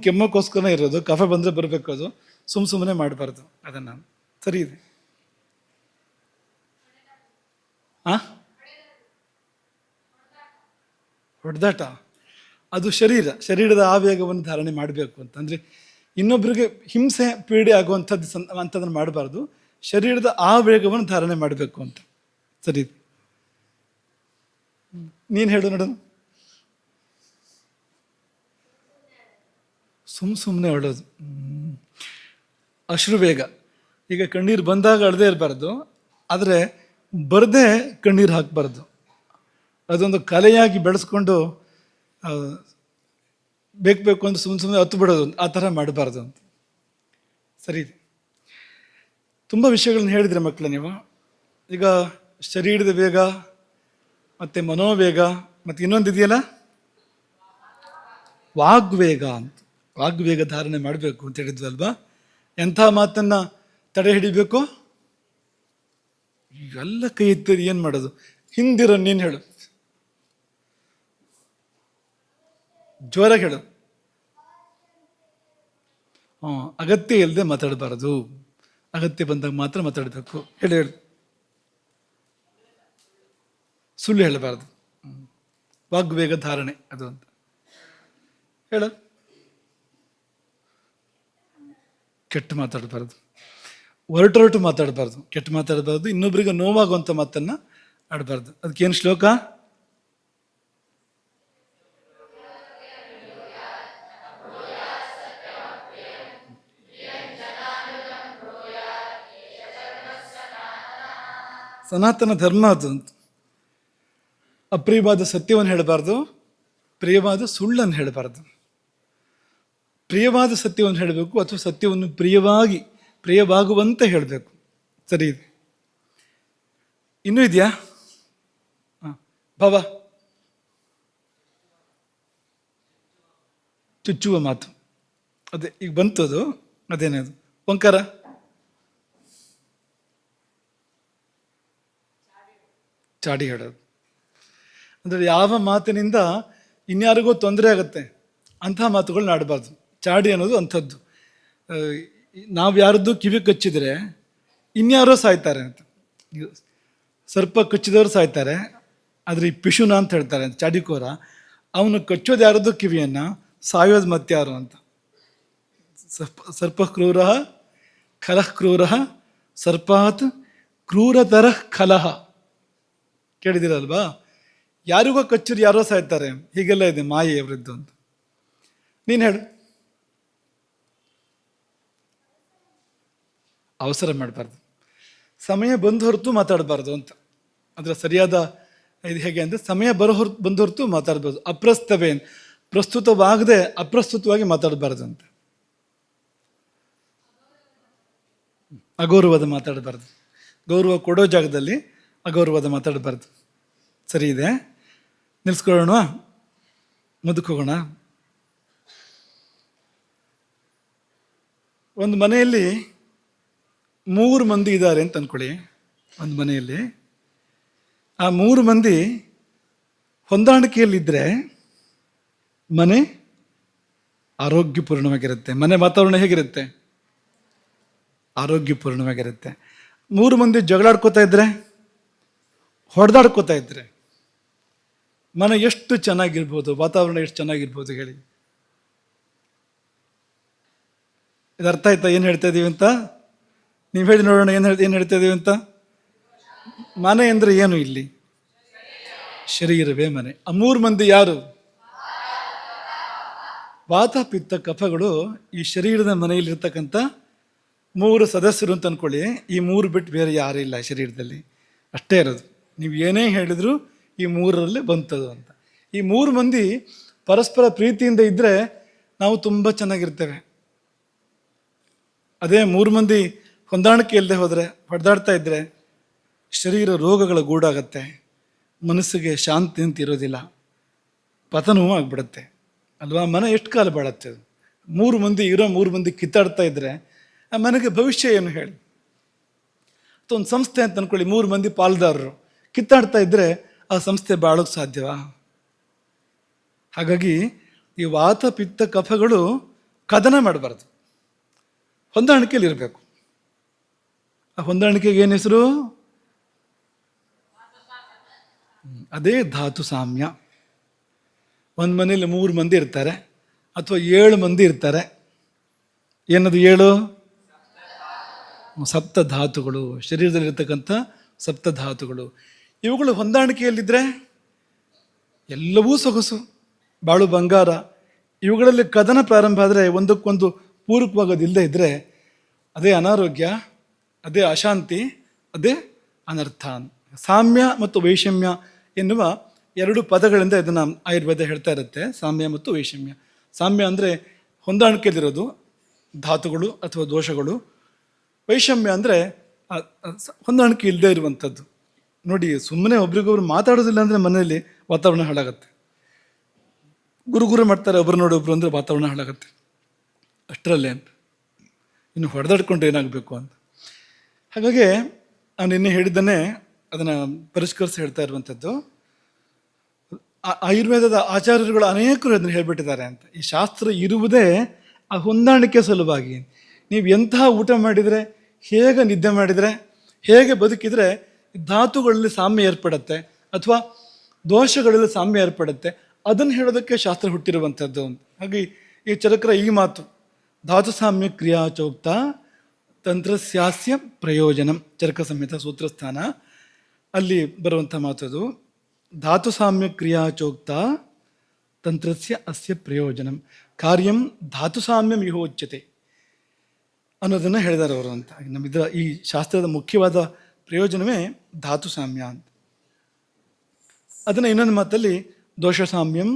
ಕೆಮ್ಮಕ್ಕೋಸ್ಕರ ಇರೋದು. ಕಫ ಬಂದರೆ ಬರಬೇಕು. ಅದು ಸುಮ್ಮನೆ ಮಾಡಬಾರ್ದು ಅದನ್ನು. ಸರಿ ಇದೆ. ಹೊಡೆದಾಟ ಅದು ಶರೀರದ ಆವೇಗವನ್ನು ಧಾರಣೆ ಮಾಡಬೇಕು ಅಂತ. ಅಂದರೆ ಇನ್ನೊಬ್ಬರಿಗೆ ಹಿಂಸೆ ಪೀಡೆ ಆಗುವಂಥದ್ದು ಅಂಥದ್ದನ್ನು ಮಾಡಬಾರ್ದು. ಶರೀರದ ಆವೇಗವನ್ನು ಧಾರಣೆ ಮಾಡಬೇಕು ಅಂತ. ಸರಿ, ನೀನು ಹೇಳು ನೋಡೋಣ. ಸುಮ್ಮನೆ ಹೊಡೋದು. ಅಶ್ರುವೇಗ. ಈಗ ಕಣ್ಣೀರು ಬಂದಾಗ ಅಳದೇ ಇರಬಾರ್ದು, ಆದರೆ ಬರದೆ ಕಣ್ಣೀರು ಹಾಕಬಾರ್ದು. ಅದೊಂದು ಕಲೆಯಾಗಿ ಬೆಳೆಸ್ಕೊಂಡು ಬೇಕು ಅಂತ ಸುಮ್ಮನೆ ಹತ್ತು ಬಿಡೋದು, ಆ ಥರ ಮಾಡಬಾರ್ದು ಅಂತ. ಸರಿ, ತುಂಬ ವಿಷಯಗಳನ್ನ ಹೇಳಿದ್ರೆ ಮಕ್ಕಳು ನೀವು. ಈಗ ಶರೀರದ ವೇಗ ಮತ್ತು ಮನೋವೇಗ ಮತ್ತು ಇನ್ನೊಂದು ಇದೆಯಲ್ಲ ವಾಗ್ವೇಗ ಅಂತ. ವಾಗ್ವೇಗ ಧಾರಣೆ ಮಾಡಬೇಕು ಅಂತ ಹೇಳಿದ್ವಲ್ವಾ? ಎಂಥ ಮಾತನ್ನು ತಡೆ ಹಿಡಿಬೇಕು? ಎಲ್ಲ ಕೈ ಎತ್ತಿ ಏನು ಮಾಡೋದು? ಹಿಂದಿರೋ ನೀನು ಹೇಳು, ಜೋರಾಗಿ ಹೇಳು. ಅಗತ್ಯ ಇಲ್ಲದೆ ಮಾತಾಡಬಾರದು, ಅಗತ್ಯ ಬಂದಾಗ ಮಾತ್ರ ಮಾತಾಡಬೇಕು. ಹೇಳು. ಸುಳ್ಳು ಹೇಳಬಾರ್ದು. ವಾಗ್ವೇಗ ಧಾರಣೆ ಅದು ಅಂತ ಹೇಳು. ಕೆಟ್ಟ ಮಾತಾಡಬಾರ್ದು, ಹೊರಟು ಮಾತಾಡಬಾರ್ದು, ಕೆಟ್ಟ ಮಾತಾಡಬಾರ್ದು, ಇನ್ನೊಬ್ಬರಿಗೆ ನೋವಾಗುವಂಥ ಮಾತನ್ನು ಆಡಬಾರ್ದು. ಅದಕ್ಕೇನು ಶ್ಲೋಕ? ಸನಾತನ ಧರ್ಮ ಅದು ಅಂತ. ಅಪ್ರಿಯವಾದ ಸತ್ಯವನ್ನು ಹೇಳಬಾರ್ದು, ಪ್ರಿಯವಾದ ಸುಳ್ಳನ್ನು ಹೇಳಬಾರ್ದು. ಪ್ರಿಯವಾದ ಸತ್ಯವನ್ನು ಹೇಳಬೇಕು ಅಥವಾ ಸತ್ಯವನ್ನು ಪ್ರಿಯವಾಗುವಂತೆ ಹೇಳಬೇಕು. ಸರಿ ಇದೆ. ಇನ್ನೂ ಇದೆಯಾ? ಭವ, ಚುಚ್ಚುವ ಮಾತು, ಅದೇ ಈಗ ಬಂತದು. ಅದೇನದು? ಓಂಕಾರ, ಚಾಡಿ ಹೇಳೋದು. ಅಂದರೆ ಯಾವ ಮಾತಿನಿಂದ ಇನ್ಯಾರಿಗೋ ತೊಂದರೆ ಆಗುತ್ತೆ ಅಂಥ ಮಾತುಗಳನ್ನ ಆಡಬಾರ್ದು. ಚಾಡಿ ಅನ್ನೋದು ಅಂಥದ್ದು. ನಾವು ಯಾರದ್ದು ಕಿವಿ ಕಚ್ಚಿದರೆ ಇನ್ಯಾರೋ ಸಾಯ್ತಾರೆ ಅಂತ. ಸರ್ಪ ಕಚ್ಚಿದವರು ಸಾಯ್ತಾರೆ, ಆದರೆ ಈ ಪಿಶುನ ಅಂತ ಹೇಳ್ತಾರೆ ಚಾಡಿಕೋರ. ಅವನು ಕಚ್ಚೋದು ಯಾರದ್ದು ಕಿವಿಯನ್ನು, ಸಾಯೋದು ಮತ್ತಾರು ಅಂತ. ಸರ್ಪ ಕ್ರೂರ ಖಲಃ ಕ್ರೂರ ಸರ್ಪಾತ್ ಕ್ರೂರತರ ಖಲಃ. ಕೇಳಿದಿರಲ್ವಾ? ಯಾರಿಗೋ ಕಚ್ಚರು ಯಾರೋ ಸಾಯ್ತಾರೆ, ಹೀಗೆಲ್ಲ ಇದೆ ಮಾಯೆ ಅವರದ್ದು ಅಂತ. ನೀನು ಹೇಳು. ಅವಸರ ಮಾಡಬಾರ್ದು, ಸಮಯ ಬಂದು ಹೊರತು ಮಾತಾಡಬಾರ್ದು ಅಂತ. ಅದರ ಸರಿಯಾದ ಇದು ಹೇಗೆ ಅಂದರೆ, ಸಮಯ ಬಂದು ಹೊರತು ಮಾತಾಡ್ಬೋದು. ಅಪ್ರಸ್ತವೇನ್, ಪ್ರಸ್ತುತವಾಗದೆ ಅಪ್ರಸ್ತುತವಾಗಿ ಮಾತಾಡಬಾರ್ದು ಅಂತ. ಅಗೌರವದ ಮಾತಾಡಬಾರ್ದು. ಗೌರವ ಕೊಡೋ ಜಾಗದಲ್ಲಿ ಅಗೌರವದ ಮಾತಾಡಬಾರ್ದು. ಸರಿ ಇದೆ. ನಿಲ್ಸ್ಕೊಳ್ಳೋಣ, ಮುಂದಕ್ಕೆ ಹೋಗೋಣ. ಒಂದು ಮನೆಯಲ್ಲಿ 3 ಮಂದಿ ಇದ್ದಾರೆ ಅಂತ ಅಂದ್ಕೊಳ್ಳಿ. ಒಂದು ಮನೆಯಲ್ಲಿ ಆ 3 ಮಂದಿ ಹೊಂದಾಣಿಕೆಯಲ್ಲಿದ್ದರೆ ಮನೆ ಆರೋಗ್ಯಪೂರ್ಣವಾಗಿರುತ್ತೆ. ಮನೆ ವಾತಾವರಣ ಹೇಗಿರುತ್ತೆ? ಆರೋಗ್ಯಪೂರ್ಣವಾಗಿರುತ್ತೆ. 3 ಮಂದಿ ಜಗಳಾಡ್ಕೋತಾ ಇದ್ರೆ, ಹೊಡೆದಾಡ್ಕೋತಾ ಇದ್ರೆ ಮನೆ ಎಷ್ಟು ಚೆನ್ನಾಗಿರ್ಬೋದು, ವಾತಾವರಣ ಎಷ್ಟು ಚೆನ್ನಾಗಿರ್ಬೋದು ಹೇಳಿ. ಇದು ಅರ್ಥ ಆಯ್ತಾ ಏನು ಹೇಳ್ತಾ ಇದ್ದೀವಿ ಅಂತ? ನೀವು ಹೇಳಿ ನೋಡೋಣ, ಏನು ಹೇಳ್ತಾ ಇದ್ದೀವಿ ಅಂತ. ಮನೆ ಅಂದರೆ ಏನು ಇಲ್ಲಿ? ಶರೀರವೇ ಮನೆ. ಆ 3 ಮಂದಿ ಯಾರು? ವಾತ ಪಿತ್ತ ಕಫಗಳು ಈ ಶರೀರದ ಮನೆಯಲ್ಲಿರ್ತಕ್ಕಂಥ 3 ಸದಸ್ಯರು ಅಂತ ಅಂದ್ಕೊಳ್ಳಿ. ಈ 3 ಬಿಟ್ಟು ಬೇರೆ ಯಾರೂ ಇಲ್ಲ ಶರೀರದಲ್ಲಿ, ಅಷ್ಟೇ ಇರೋದು. ನೀವು ಏನೇ ಹೇಳಿದ್ರು ಈ 3ರಲ್ಲೇ ಬಂತದು ಅಂತ. ಈ 3 ಮಂದಿ ಪರಸ್ಪರ ಪ್ರೀತಿಯಿಂದ ಇದ್ದರೆ ನಾವು ತುಂಬ ಚೆನ್ನಾಗಿರ್ತೇವೆ. ಅದೇ 3 ಮಂದಿ ಹೊಂದಾಣಿಕೆ ಇಲ್ಲದೆ ಹೋದರೆ, ಹೊಡೆದಾಡ್ತಾ ಇದ್ದರೆ ಶರೀರ ರೋಗಗಳ ಗೂಡಾಗತ್ತೆ, ಮನಸ್ಸಿಗೆ ಶಾಂತಿ ಅಂತ ಇರೋದಿಲ್ಲ, ಪತನವೂ ಆಗಿಬಿಡುತ್ತೆ ಅಲ್ವಾ? ಮನೆ ಎಷ್ಟು ಕಾಲ ಬಾಳತ್ತೆ? 3 ಮಂದಿ ಇರೋ 3 ಮಂದಿ ಕಿತ್ತಾಡ್ತಾ ಇದ್ದರೆ ಆ ಮನೆಗೆ ಭವಿಷ್ಯ ಏನು ಹೇಳಿ? ಅಥವಾ ಒಂದು ಸಂಸ್ಥೆ ಅಂತ ಅಂದ್ಕೊಳ್ಳಿ, 3 ಮಂದಿ ಪಾಲ್ದಾರರು ಕಿತ್ತಾಡ್ತಾ ಇದ್ದರೆ ಆ ಸಂಸ್ಥೆ ಬಾಳೋಕ್ಕೆ ಸಾಧ್ಯವಾ? ಹಾಗಾಗಿ ಈ ವಾತ ಪಿತ್ತ ಕಫಗಳು ಕದನ ಮಾಡಬಾರ್ದು, ಹೊಂದಾಣಿಕೆಯಲ್ಲಿ ಇರಬೇಕು. ಆ ಹೊಂದಾಣಿಕೆಗೆ ಏನು ಹೆಸರು? ಅದೇ ಧಾತು ಸಾಮ್ಯ. ಒಂದು ಮನೇಲಿ 3 ಮಂದಿ ಇರ್ತಾರೆ ಅಥವಾ 7 ಮಂದಿ ಇರ್ತಾರೆ. ಏನದು 7? ಸಪ್ತಧಾತುಗಳು, ಶರೀರದಲ್ಲಿರ್ತಕ್ಕಂಥ ಸಪ್ತಧಾತುಗಳು. ಇವುಗಳು ಹೊಂದಾಣಿಕೆಯಲ್ಲಿದ್ದರೆ ಎಲ್ಲವೂ ಸೊಗಸು, ಬಾಳು ಬಂಗಾರ. ಇವುಗಳಲ್ಲಿ ಕದನ ಪ್ರಾರಂಭ ಆದರೆ, ಒಂದಕ್ಕೊಂದು ಪೂರಕವಾಗೋದಿಲ್ಲದೆ ಇದ್ದರೆ ಅದೇ ಅನಾರೋಗ್ಯ, ಅದೇ ಅಶಾಂತಿ, ಅದೇ ಅನರ್ಥ. ಸಾಮ್ಯ ಮತ್ತು ವೈಷಮ್ಯ ಎನ್ನುವ 2 ಪದಗಳಿಂದ ಇದನ್ನು ಆಯುರ್ವೇದ ಹೇಳ್ತಾ ಇರುತ್ತೆ, ಸಾಮ್ಯ ಮತ್ತು ವೈಷಮ್ಯ. ಸಾಮ್ಯ ಅಂದರೆ ಹೊಂದಾಣಿಕೆಯಲ್ಲಿರೋದು, ಧಾತುಗಳು ಅಥವಾ ದೋಷಗಳು. ವೈಷಮ್ಯ ಅಂದರೆ ಹೊಂದಾಣಿಕೆ ಇಲ್ಲದೆ ಇರುವಂಥದ್ದು. ನೋಡಿ, ಸುಮ್ಮನೆ ಒಬ್ರಿಗೊಬ್ರು ಮಾತಾಡೋದಿಲ್ಲ ಅಂದರೆ ಮನೆಯಲ್ಲಿ ವಾತಾವರಣ ಹಾಳಾಗತ್ತೆ. ಗುರು ಮಾಡ್ತಾರೆ ಒಬ್ರು ನೋಡಿ ಒಬ್ರು ಅಂದರೆ ವಾತಾವರಣ ಹಾಳಾಗತ್ತೆ. ಅಷ್ಟರಲ್ಲೇ ಅಂತ ಇನ್ನು ಹೊಡೆದಾಡ್ಕೊಂಡು ಏನಾಗಬೇಕು ಅಂತ. ಹಾಗಾಗಿ ನಾನು ನಿನ್ನೆ ಹೇಳಿದ್ದನ್ನೇ ಅದನ್ನು ಪರಿಷ್ಕರಿಸಿ ಹೇಳ್ತಾ ಇರುವಂಥದ್ದು. ಆಯುರ್ವೇದದ ಆಚಾರ್ಯರುಗಳು ಅನೇಕರು ಅದನ್ನು ಹೇಳಿಬಿಟ್ಟಿದ್ದಾರೆ ಅಂತ. ಈ ಶಾಸ್ತ್ರ ಇರುವುದೇ ಆ ಹೊಂದಾಣಿಕೆ ಸಲುವಾಗಿ. ನೀವು ಎಂಥ ಊಟ ಮಾಡಿದರೆ, ಹೇಗೆ ನಿದ್ದೆ ಮಾಡಿದರೆ, ಹೇಗೆ ಬದುಕಿದರೆ ಧಾತುಗಳಲ್ಲಿ ಸಾಮ್ಯ ಏರ್ಪಡುತ್ತೆ ಅಥವಾ ದೋಷಗಳಲ್ಲಿ ಸಾಮ್ಯ ಏರ್ಪಡುತ್ತೆ, ಅದನ್ನು ಹೇಳೋದಕ್ಕೆ ಶಾಸ್ತ್ರ ಹುಟ್ಟಿರುವಂಥದ್ದು ಅಂತ. ಹಾಗೆ ಈ ಚರಕರ ಈ ಮಾತು, ಧಾತು ಸಾಮ್ಯ ಕ್ರಿಯಾ ಚೋಕ್ತ ತಂತ್ರಸ್ಯಾಸ್ಯ ಪ್ರಯೋಜನಂ, ಚರಕ ಸಂಹಿತ ಸೂತ್ರಸ್ಥಾನ ಅಲ್ಲಿ ಬರುವಂಥ ಮಾತು ಅದು. ಧಾತು ಸಾಮ್ಯ ಕ್ರಿಯಾ ಚೋಕ್ತ ತಂತ್ರಸ್ಯ ಅಸ್ಯ ಪ್ರಯೋಜನಂ ಕಾರ್ಯಂ ಧಾತು ಸಾಮ್ಯಂ ವಿಹೋಚ್ಯತೆ ಅನ್ನೋದನ್ನು ಹೇಳಿದ್ದಾರೆ ಅವರು ಅಂತ. ನಮ್ಮಿದ್ರ ಈ ಶಾಸ್ತ್ರದ ಮುಖ್ಯವಾದ ಪ್ರಯೋಜನವೇ ಧಾತು ಸಾಮ್ಯ ಅಂತ. ಅದನ್ನು ಇನ್ನೊಂದು ಮಾತಲ್ಲಿ ದೋಷ ಸಾಮ್ಯಂ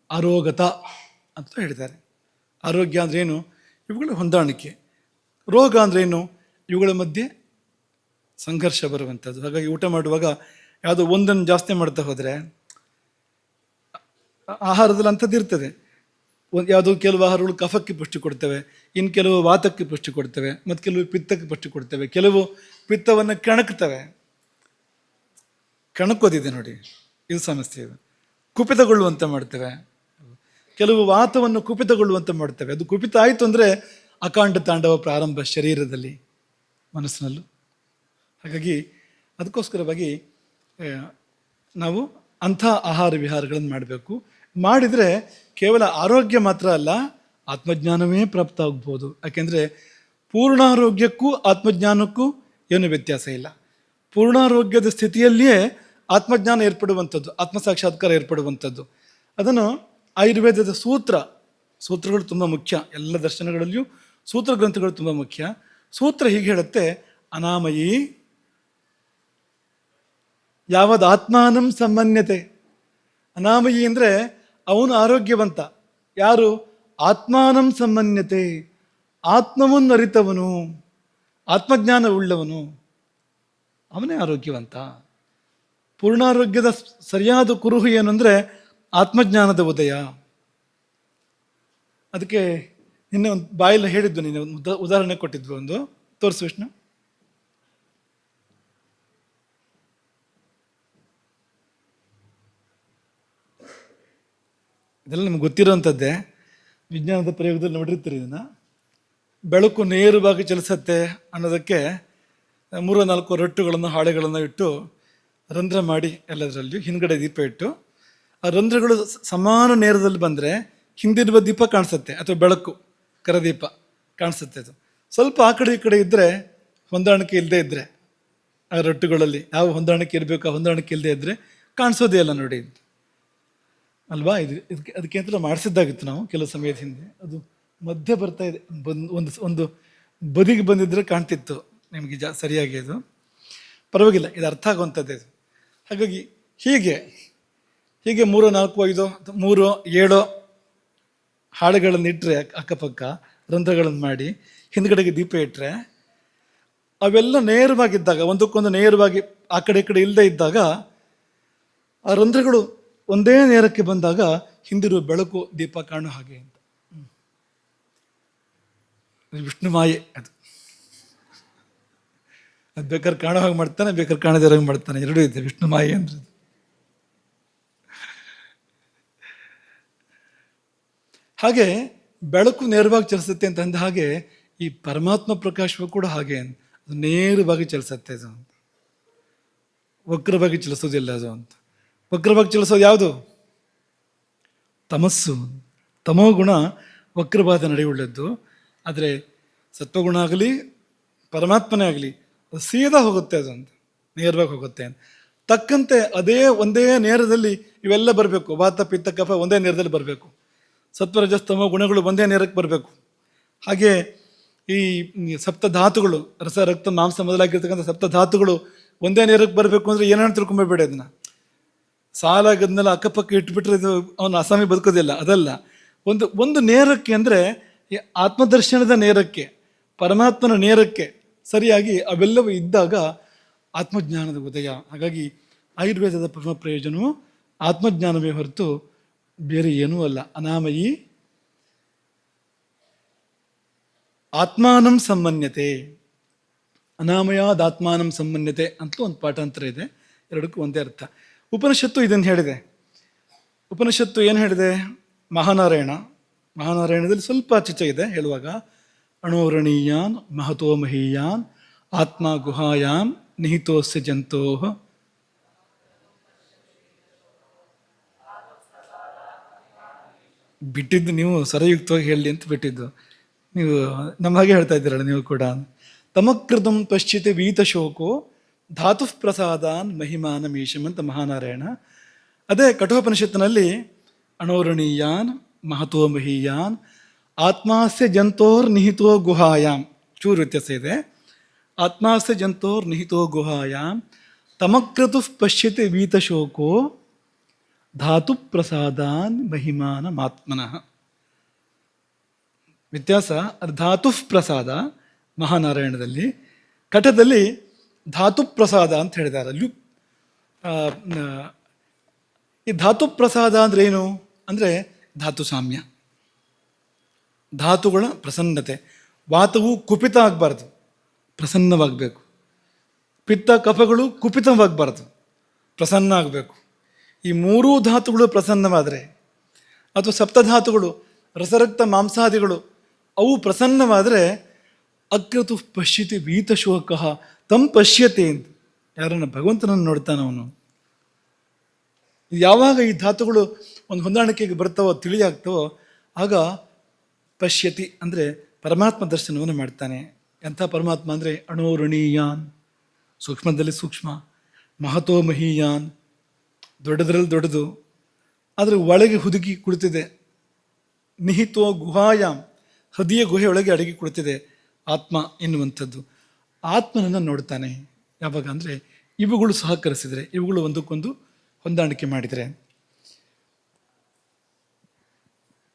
ಅರೋಗತ ಅಂತ ಹೇಳಿದ್ದಾರೆ. ಆರೋಗ್ಯ ಅಂದ್ರೇನು? ಇವುಗಳ ಹೊಂದಾಣಿಕೆ. ರೋಗ ಅಂದ್ರೇನು? ಇವುಗಳ ಮಧ್ಯೆ ಸಂಘರ್ಷ ಬರುವಂಥದ್ದು. ಹಾಗಾಗಿ ಊಟ ಮಾಡುವಾಗ ಯಾವುದೋ ಒಂದನ್ನು ಜಾಸ್ತಿ ಮಾಡ್ತಾ ಹೋದರೆ, ಆಹಾರದಲ್ಲಿ ಅಂಥದ್ದು ಇರ್ತದೆ. ಯಾವುದೋ ಕೆಲವು ಆಹಾರಗಳು ಕಫಕ್ಕೆ ಪುಷ್ಟಿ ಕೊಡ್ತವೆ, ಇನ್ನು ಕೆಲವು ವಾತಕ್ಕೆ ಪುಷ್ಟಿ ಕೊಡ್ತವೆ, ಮತ್ತು ಕೆಲವು ಪಿತ್ತಕ್ಕೆ ಪುಷ್ಟಿ ಕೊಡ್ತವೆ, ಕೆಲವು ಪಿತ್ತವನ್ನು ಕಣಕೋದಿದೆ ನೋಡಿ, ಇದು ಸಮಸ್ಯೆ. ಇದು ಕುಪಿತಗೊಳ್ಳುವಂತೆ ಮಾಡ್ತವೆ. ಕೆಲವು ವಾತವನ್ನು ಕುಪಿತಗೊಳ್ಳುವಂತೆ ಮಾಡ್ತವೆ. ಅದು ಕುಪಿತ ಆಯಿತು ಅಂದರೆ ಅಕಾಂಡ ತಾಂಡವ ಪ್ರಾರಂಭ ಶರೀರದಲ್ಲಿ, ಮನಸ್ಸಿನಲ್ಲೂ. ಹಾಗಾಗಿ ಅದಕ್ಕೋಸ್ಕರವಾಗಿ ನಾವು ಅಂಥ ಆಹಾರ ವಿಹಾರಗಳನ್ನು ಮಾಡಬೇಕು. ಮಾಡಿದರೆ ಕೇವಲ ಆರೋಗ್ಯ ಮಾತ್ರ ಅಲ್ಲ, ಆತ್ಮಜ್ಞಾನವೇ ಪ್ರಾಪ್ತ ಆಗ್ಬೋದು. ಯಾಕೆಂದರೆ ಪೂರ್ಣಾರೋಗ್ಯಕ್ಕೂ ಆತ್ಮಜ್ಞಾನಕ್ಕೂ ಏನು ವ್ಯತ್ಯಾಸ ಇಲ್ಲ. ಪೂರ್ಣಾರೋಗ್ಯದ ಸ್ಥಿತಿಯಲ್ಲಿಯೇ ಆತ್ಮಜ್ಞಾನ ಏರ್ಪಡುವಂಥದ್ದು, ಆತ್ಮಸಾಕ್ಷಾತ್ಕಾರ ಏರ್ಪಡುವಂಥದ್ದು. ಅದನ್ನು ಆಯುರ್ವೇದದ ಸೂತ್ರಗಳು ತುಂಬ ಮುಖ್ಯ. ಎಲ್ಲ ದರ್ಶನಗಳಲ್ಲಿಯೂ ಸೂತ್ರ ಗ್ರಂಥಗಳು ತುಂಬ ಮುಖ್ಯ. ಸೂತ್ರ ಹೀಗೆ ಹೇಳುತ್ತೆ: ಅನಾಮಯಿ ಯಾವದ್ ಆತ್ಮಾನಂ ಸಮನ್ಯತೆ. ಅನಾಮಯಿ ಅಂದರೆ ಅವನು ಆರೋಗ್ಯವಂತ. ಯಾರು? ಆತ್ಮಾನಂ ಸಮನ್ಯತೆ, ಆತ್ಮವನ್ನು ಅರಿತವನು, ಆತ್ಮಜ್ಞಾನವುಳ್ಳವನು, ಅವನೇ ಆರೋಗ್ಯವಂತ. ಪೂರ್ಣಾರೋಗ್ಯದ ಸರಿಯಾದ ಕುರುಹು ಏನು ಅಂದರೆ ಆತ್ಮಜ್ಞಾನದ ಉದಯ. ಅದಕ್ಕೆ ನಿನ್ನೆ ಒಂದು ಬಾಯಲ್ಲಿ ಹೇಳಿದ್ದು, ನೀನು ಒಂದು ಉದಾಹರಣೆ ಕೊಟ್ಟಿದ್ವಿ, ಒಂದು ತೋರಿಸು ವಿಷ್ಣು. ಇದೆಲ್ಲ ನಮ್ಗೆ ಗೊತ್ತಿರೋವಂಥದ್ದೇ, ವಿಜ್ಞಾನದ ಪ್ರಯೋಗದಲ್ಲಿ ನೋಡಿರ್ತೀರಿ ಇದನ್ನು. ಬೆಳಕು ನೇರವಾಗಿ ಚಲಿಸತ್ತೆ ಅನ್ನೋದಕ್ಕೆ 3-4 ರಟ್ಟುಗಳನ್ನು, ಹಾಳೆಗಳನ್ನು ಇಟ್ಟು ರಂಧ್ರ ಮಾಡಿ ಎಲ್ಲದರಲ್ಲಿಯೂ ಹಿಂದ್ಗಡೆ ದೀಪ ಇಟ್ಟು, ಆ ರಂಧ್ರಗಳು ಸಮಾನ ನೇರದಲ್ಲಿ ಬಂದರೆ ಹಿಂದಿರುವ ದೀಪ ಕಾಣಿಸುತ್ತೆ, ಅಥವಾ ಬೆಳಕು ಕರದೀಪ ಕಾಣಿಸುತ್ತೆ. ಅದು ಸ್ವಲ್ಪ ಆ ಕಡೆ ಈ ಕಡೆ ಇದ್ದರೆ, ಹೊಂದಾಣಿಕೆ ಇಲ್ಲದೆ ಇದ್ದರೆ, ಆ ರಟ್ಟುಗಳಲ್ಲಿ ಯಾವ ಹೊಂದಾಣಿಕೆ ಇರಬೇಕು ಆ ಹೊಂದಾಣಿಕೆ ಇಲ್ಲದೆ ಇದ್ದರೆ ಕಾಣಿಸೋದೇ ಇಲ್ಲ ನೋಡಿ, ಅಲ್ವಾ? ಅದಕ್ಕೆ ಅಂತ ಮಾಡಿಸಿದ್ದಾಗಿತ್ತು ನಾವು ಕೆಲವು ಸಮಯದ ಹಿಂದೆ. ಅದು ಮಧ್ಯೆ ಬರ್ತಾ ಇದೆ, ಒಂದು ಬದಿಗೆ ಬಂದಿದ್ದರೆ ಕಾಣ್ತಿತ್ತು ನಿಮಗೆ ಸರಿಯಾಗಿ. ಅದು ಪರವಾಗಿಲ್ಲ, ಇದು ಅರ್ಥ ಆಗುವಂಥದ್ದೇ ಇದು. ಹಾಗಾಗಿ ಹೀಗೆ 3, 4, 5, 3, 7 ಹಾಳೆಗಳನ್ನು ಇಟ್ಟರೆ, ಅಕ್ಕಪಕ್ಕ ರಂಧ್ರಗಳನ್ನು ಮಾಡಿ ಹಿಂದ್ಗಡೆಗೆ ದೀಪ ಇಟ್ಟರೆ, ಅವೆಲ್ಲ ನೇರವಾಗಿದ್ದಾಗ, ಒಂದಕ್ಕೊಂದು ನೇರವಾಗಿ ಆ ಕಡೆ ಈ ಕಡೆ ಇಲ್ಲದೆ ಇದ್ದಾಗ, ಆ ರಂಧ್ರಗಳು ಒಂದೇ ನೇರಕ್ಕೆ ಬಂದಾಗ ಹಿಂದಿರುವ ಬೆಳಕು ದೀಪ ಕಾಣೋ ಹಾಗೆ ಅಂತ. ವಿಷ್ಣು ಮಾಯೆ ಅದು. ಬೇಕಾದ್ರೆ ಕಾಣೋ ಹಾಗೆ ಮಾಡ್ತಾನೆ, ಬೇಕಾದ್ರೆ ಕಾಣದೇ ಹಾಗೆ ಮಾಡ್ತಾನೆ, ಎರಡೂ ಇದೆ ವಿಷ್ಣು ಮಾಯೆ ಅಂದ್ರೆ. ಹಾಗೆ ಬೆಳಕು ನೇರವಾಗಿ ಚಲಿಸುತ್ತೆ ಅಂತ ಅಂದ ಹಾಗೆ ಈ ಪರಮಾತ್ಮ ಪ್ರಕಾಶವೂ ಕೂಡ ಹಾಗೆ, ಅದು ನೇರವಾಗಿ ಚಲಿಸುತ್ತೆ. ಅದು ಅಂತ ವಕ್ರವಾಗಿ ಚಲಿಸೋದಿಲ್ಲ ಅದು ಅಂತ. ವಕ್ರವಾಗಿ ಚಲಿಸೋದು ಯಾವುದು? ತಮಸ್ಸು. ತಮೋ ಗುಣ ವಕ್ರವಾದ ನಡೆಯುಳ್ಳದ್ದು. ಆದರೆ ಸತ್ವಗುಣ ಆಗಲಿ ಪರಮಾತ್ಮನೇ ಆಗಲಿ ಅದು ಸೀದಾ ಹೋಗುತ್ತೆ, ಅದು ಅಂತ ನೇರವಾಗಿ ಹೋಗುತ್ತೆ ಅಂತ. ತಕ್ಕಂತೆ ಒಂದೇ ನೇರದಲ್ಲಿ ಇವೆಲ್ಲ ಬರಬೇಕು. ವಾತ ಪಿತ್ತ ಕಫ ಒಂದೇ ನೇರದಲ್ಲಿ ಬರಬೇಕು. ಸತ್ವರಜಸ್ತಮ ಗುಣಗಳು ಒಂದೇ ನೇರಕ್ಕೆ ಬರಬೇಕು. ಹಾಗೆ ಈ ಸಪ್ತಧಾತುಗಳು, ರಸ ರಕ್ತ ಮಾಂಸ ಮೊದಲಾಗಿರ್ತಕ್ಕಂಥ ಸಪ್ತಧಾತುಗಳು ಒಂದೇ ನೇರಕ್ಕೆ ಬರಬೇಕು ಅಂದರೆ ಏನೇನು ತಿಳ್ಕೊಂಬೇಡಿ. ಅದನ್ನು ಸಾಲಾಗದ್ನೆಲ್ಲ ಅಕ್ಕಪಕ್ಕ ಇಟ್ಬಿಟ್ರೆ ಇದು ಅವನು ಅಸಾಮಿ ಬದುಕೋದಿಲ್ಲ, ಅದಲ್ಲ. ಒಂದು ನೇರಕ್ಕೆ ಅಂದರೆ ಈ ಆತ್ಮದರ್ಶನದ ನೇರಕ್ಕೆ, ಪರಮಾತ್ಮನ ನೇರಕ್ಕೆ ಸರಿಯಾಗಿ ಅವೆಲ್ಲವೂ ಇದ್ದಾಗ ಆತ್ಮಜ್ಞಾನದ ಉದಯ. ಹಾಗಾಗಿ ಆಯುರ್ವೇದದ ಪರಮ ಪ್ರಯೋಜನವು ಆತ್ಮಜ್ಞಾನವೇ ಹೊರತು ಬೇರೆ ಏನೂ ಅಲ್ಲ. ಅನಾಮಯಿ ಆತ್ಮಾನಂ ಸಮನ್ಯತೆ, ಅನಾಮಯಾದ ಆತ್ಮಾನಂ ಸಮನ್ಯತೆ ಅಂತಲೂ ಒಂದು ಪಾಠಾಂತರ ಇದೆ. ಎರಡಕ್ಕೂ ಒಂದೇ ಅರ್ಥ. ಉಪನಿಷತ್ತು ಇದನ್ನು ಹೇಳಿದೆ. ಉಪನಿಷತ್ತು ಏನು ಹೇಳಿದೆ? ಮಹಾನಾರಾಯಣದಲ್ಲಿ ಸ್ವಲ್ಪ ಚಿಚ್ಚ ಇದೆ ಹೇಳುವಾಗ, ಅಣೋರಣೀಯಾನ್ ಮಹತೋ ಮಹೀಯಾನ್ ಆತ್ಮ ಗುಹಾಯಾಮ್ ನಿಹಿತೋಸ್ಯ ಜಂತೋ. ಬಿಟ್ಟಿದ್ದು ನೀವು ಸರಯುಕ್ತವಾಗಿ ಹೇಳಲಿ ಅಂತ ಬಿಟ್ಟಿದ್ದು, ನೀವು ನಮ್ಮ ಹಾಗೆ ಹೇಳ್ತಾ ಇದ್ದೀರಲ್ಲ ನೀವು ಕೂಡ. ತಮಕೃತಂ ಪಶ್ಚಿತೆ ವೀತಶೋಕೋ ಧಾತು ಪ್ರಸಾದಾನ್ ಮಹಿಮಾನ ಮೀಶಂ ಅಂತ ಮಹಾನಾರಾಯಣ. ಅದೇ ಕಠೋಪನಿಷತ್ತಿನಲ್ಲಿ ಅಣೋರಣೀಯಾನ್ ಮಹತೋ ಮಹೀಯಾನ್ ಆತ್ಮಾಸ್ಯ ಜಂತೋರ್ ನಿಹಿತೋ ಗುಹಾಯಾಮ್, ಚೂರು ವ್ಯತ್ಯಾಸ ಇದೆ. ಆತ್ಮಾಸ್ಯ ಜಂತೋರ್ ನಿಹಿತೋ ಗುಹಾಯಾಮ್ ತಮಕ್ರತು ಪಶ್ಯತೆ ವೀತಶೋಕೋ ಧಾತು ಪ್ರಸಾದಾನ್ ಮಹಿಮಾನ ಮಾತ್ಮನಃ. ವ್ಯತ್ಯಾಸ. ಅದು ಧಾತು ಪ್ರಸಾದ ಮಹಾನಾರಾಯಣದಲ್ಲಿ, ಕಠದಲ್ಲಿ ಧಾತು ಪ್ರಸಾದ ಅಂತ ಹೇಳಿದ್ದಾರೆ. ಅಲ್ಲಿ ಈ ಧಾತು ಪ್ರಸಾದ ಅಂದರೆ ಏನು ಅಂದರೆ ಧಾತು ಸಾಮ್ಯ, ಧಾತುಗಳ ಪ್ರಸನ್ನತೆ. ವಾತವು ಕುಪಿತ ಆಗಬಾರ್ದು, ಪ್ರಸನ್ನವಾಗಬೇಕು. ಪಿತ್ತ ಕಫಗಳು ಕುಪಿತವಾಗಬಾರ್ದು, ಪ್ರಸನ್ನ ಆಗಬೇಕು. ಈ ಮೂರೂ ಧಾತುಗಳು ಪ್ರಸನ್ನವಾದರೆ, ಅಥವಾ ಸಪ್ತಧಾತುಗಳು ರಸರಕ್ತ ಮಾಂಸಾದಿಗಳು ಅವು ಪ್ರಸನ್ನವಾದರೆ, ಅಗ್ರತು ಪಶ್ಯತಿ ವೀತಶೋಕ ತಂ ಪಶ್ಯತೆ ಅಂತ. ಯಾರನ್ನ ಭಗವಂತನನ್ನು ನೋಡ್ತಾನೆ ಅವನು. ಯಾವಾಗ ಈ ಧಾತುಗಳು ಒಂದು ಹೊಂದಾಣಿಕೆಗೆ ಬರ್ತಾವೋ, ತಿಳಿಯಾಗ್ತವೋ, ಆಗ ಪಶ್ಯತಿ ಅಂದರೆ ಪರಮಾತ್ಮ ದರ್ಶನವನ್ನು ಮಾಡ್ತಾನೆ. ಎಂಥ ಪರಮಾತ್ಮ ಅಂದರೆ ಅಣೋರಣೀಯಾನ್, ಸೂಕ್ಷ್ಮದಲ್ಲಿ ಸೂಕ್ಷ್ಮ, ಮಹತೋ ಮಹೀಯಾನ್, ದೊಡ್ಡದ್ರಲ್ಲಿ ದೊಡ್ಡದು, ಆದರೆ ಒಳಗೆ ಹುದುಗಿ ಕುಳಿತಿದೆ. ನಿಹಿತೋ ಗುಹಾಯಾಮ್, ಹೃದಯ ಗುಹೆಯೊಳಗೆ ಅಡಗಿ ಕುಳಿತಿದೆ ಆತ್ಮ ಎನ್ನುವಂಥದ್ದು. ಆತ್ಮನನ್ನು ನೋಡ್ತಾನೆ ಯಾವಾಗ ಅಂದರೆ ಇವುಗಳು ಸಹಕರಿಸಿದರೆ, ಇವುಗಳು ಒಂದಕ್ಕೊಂದು ಹೊಂದಾಣಿಕೆ ಮಾಡಿದರೆ.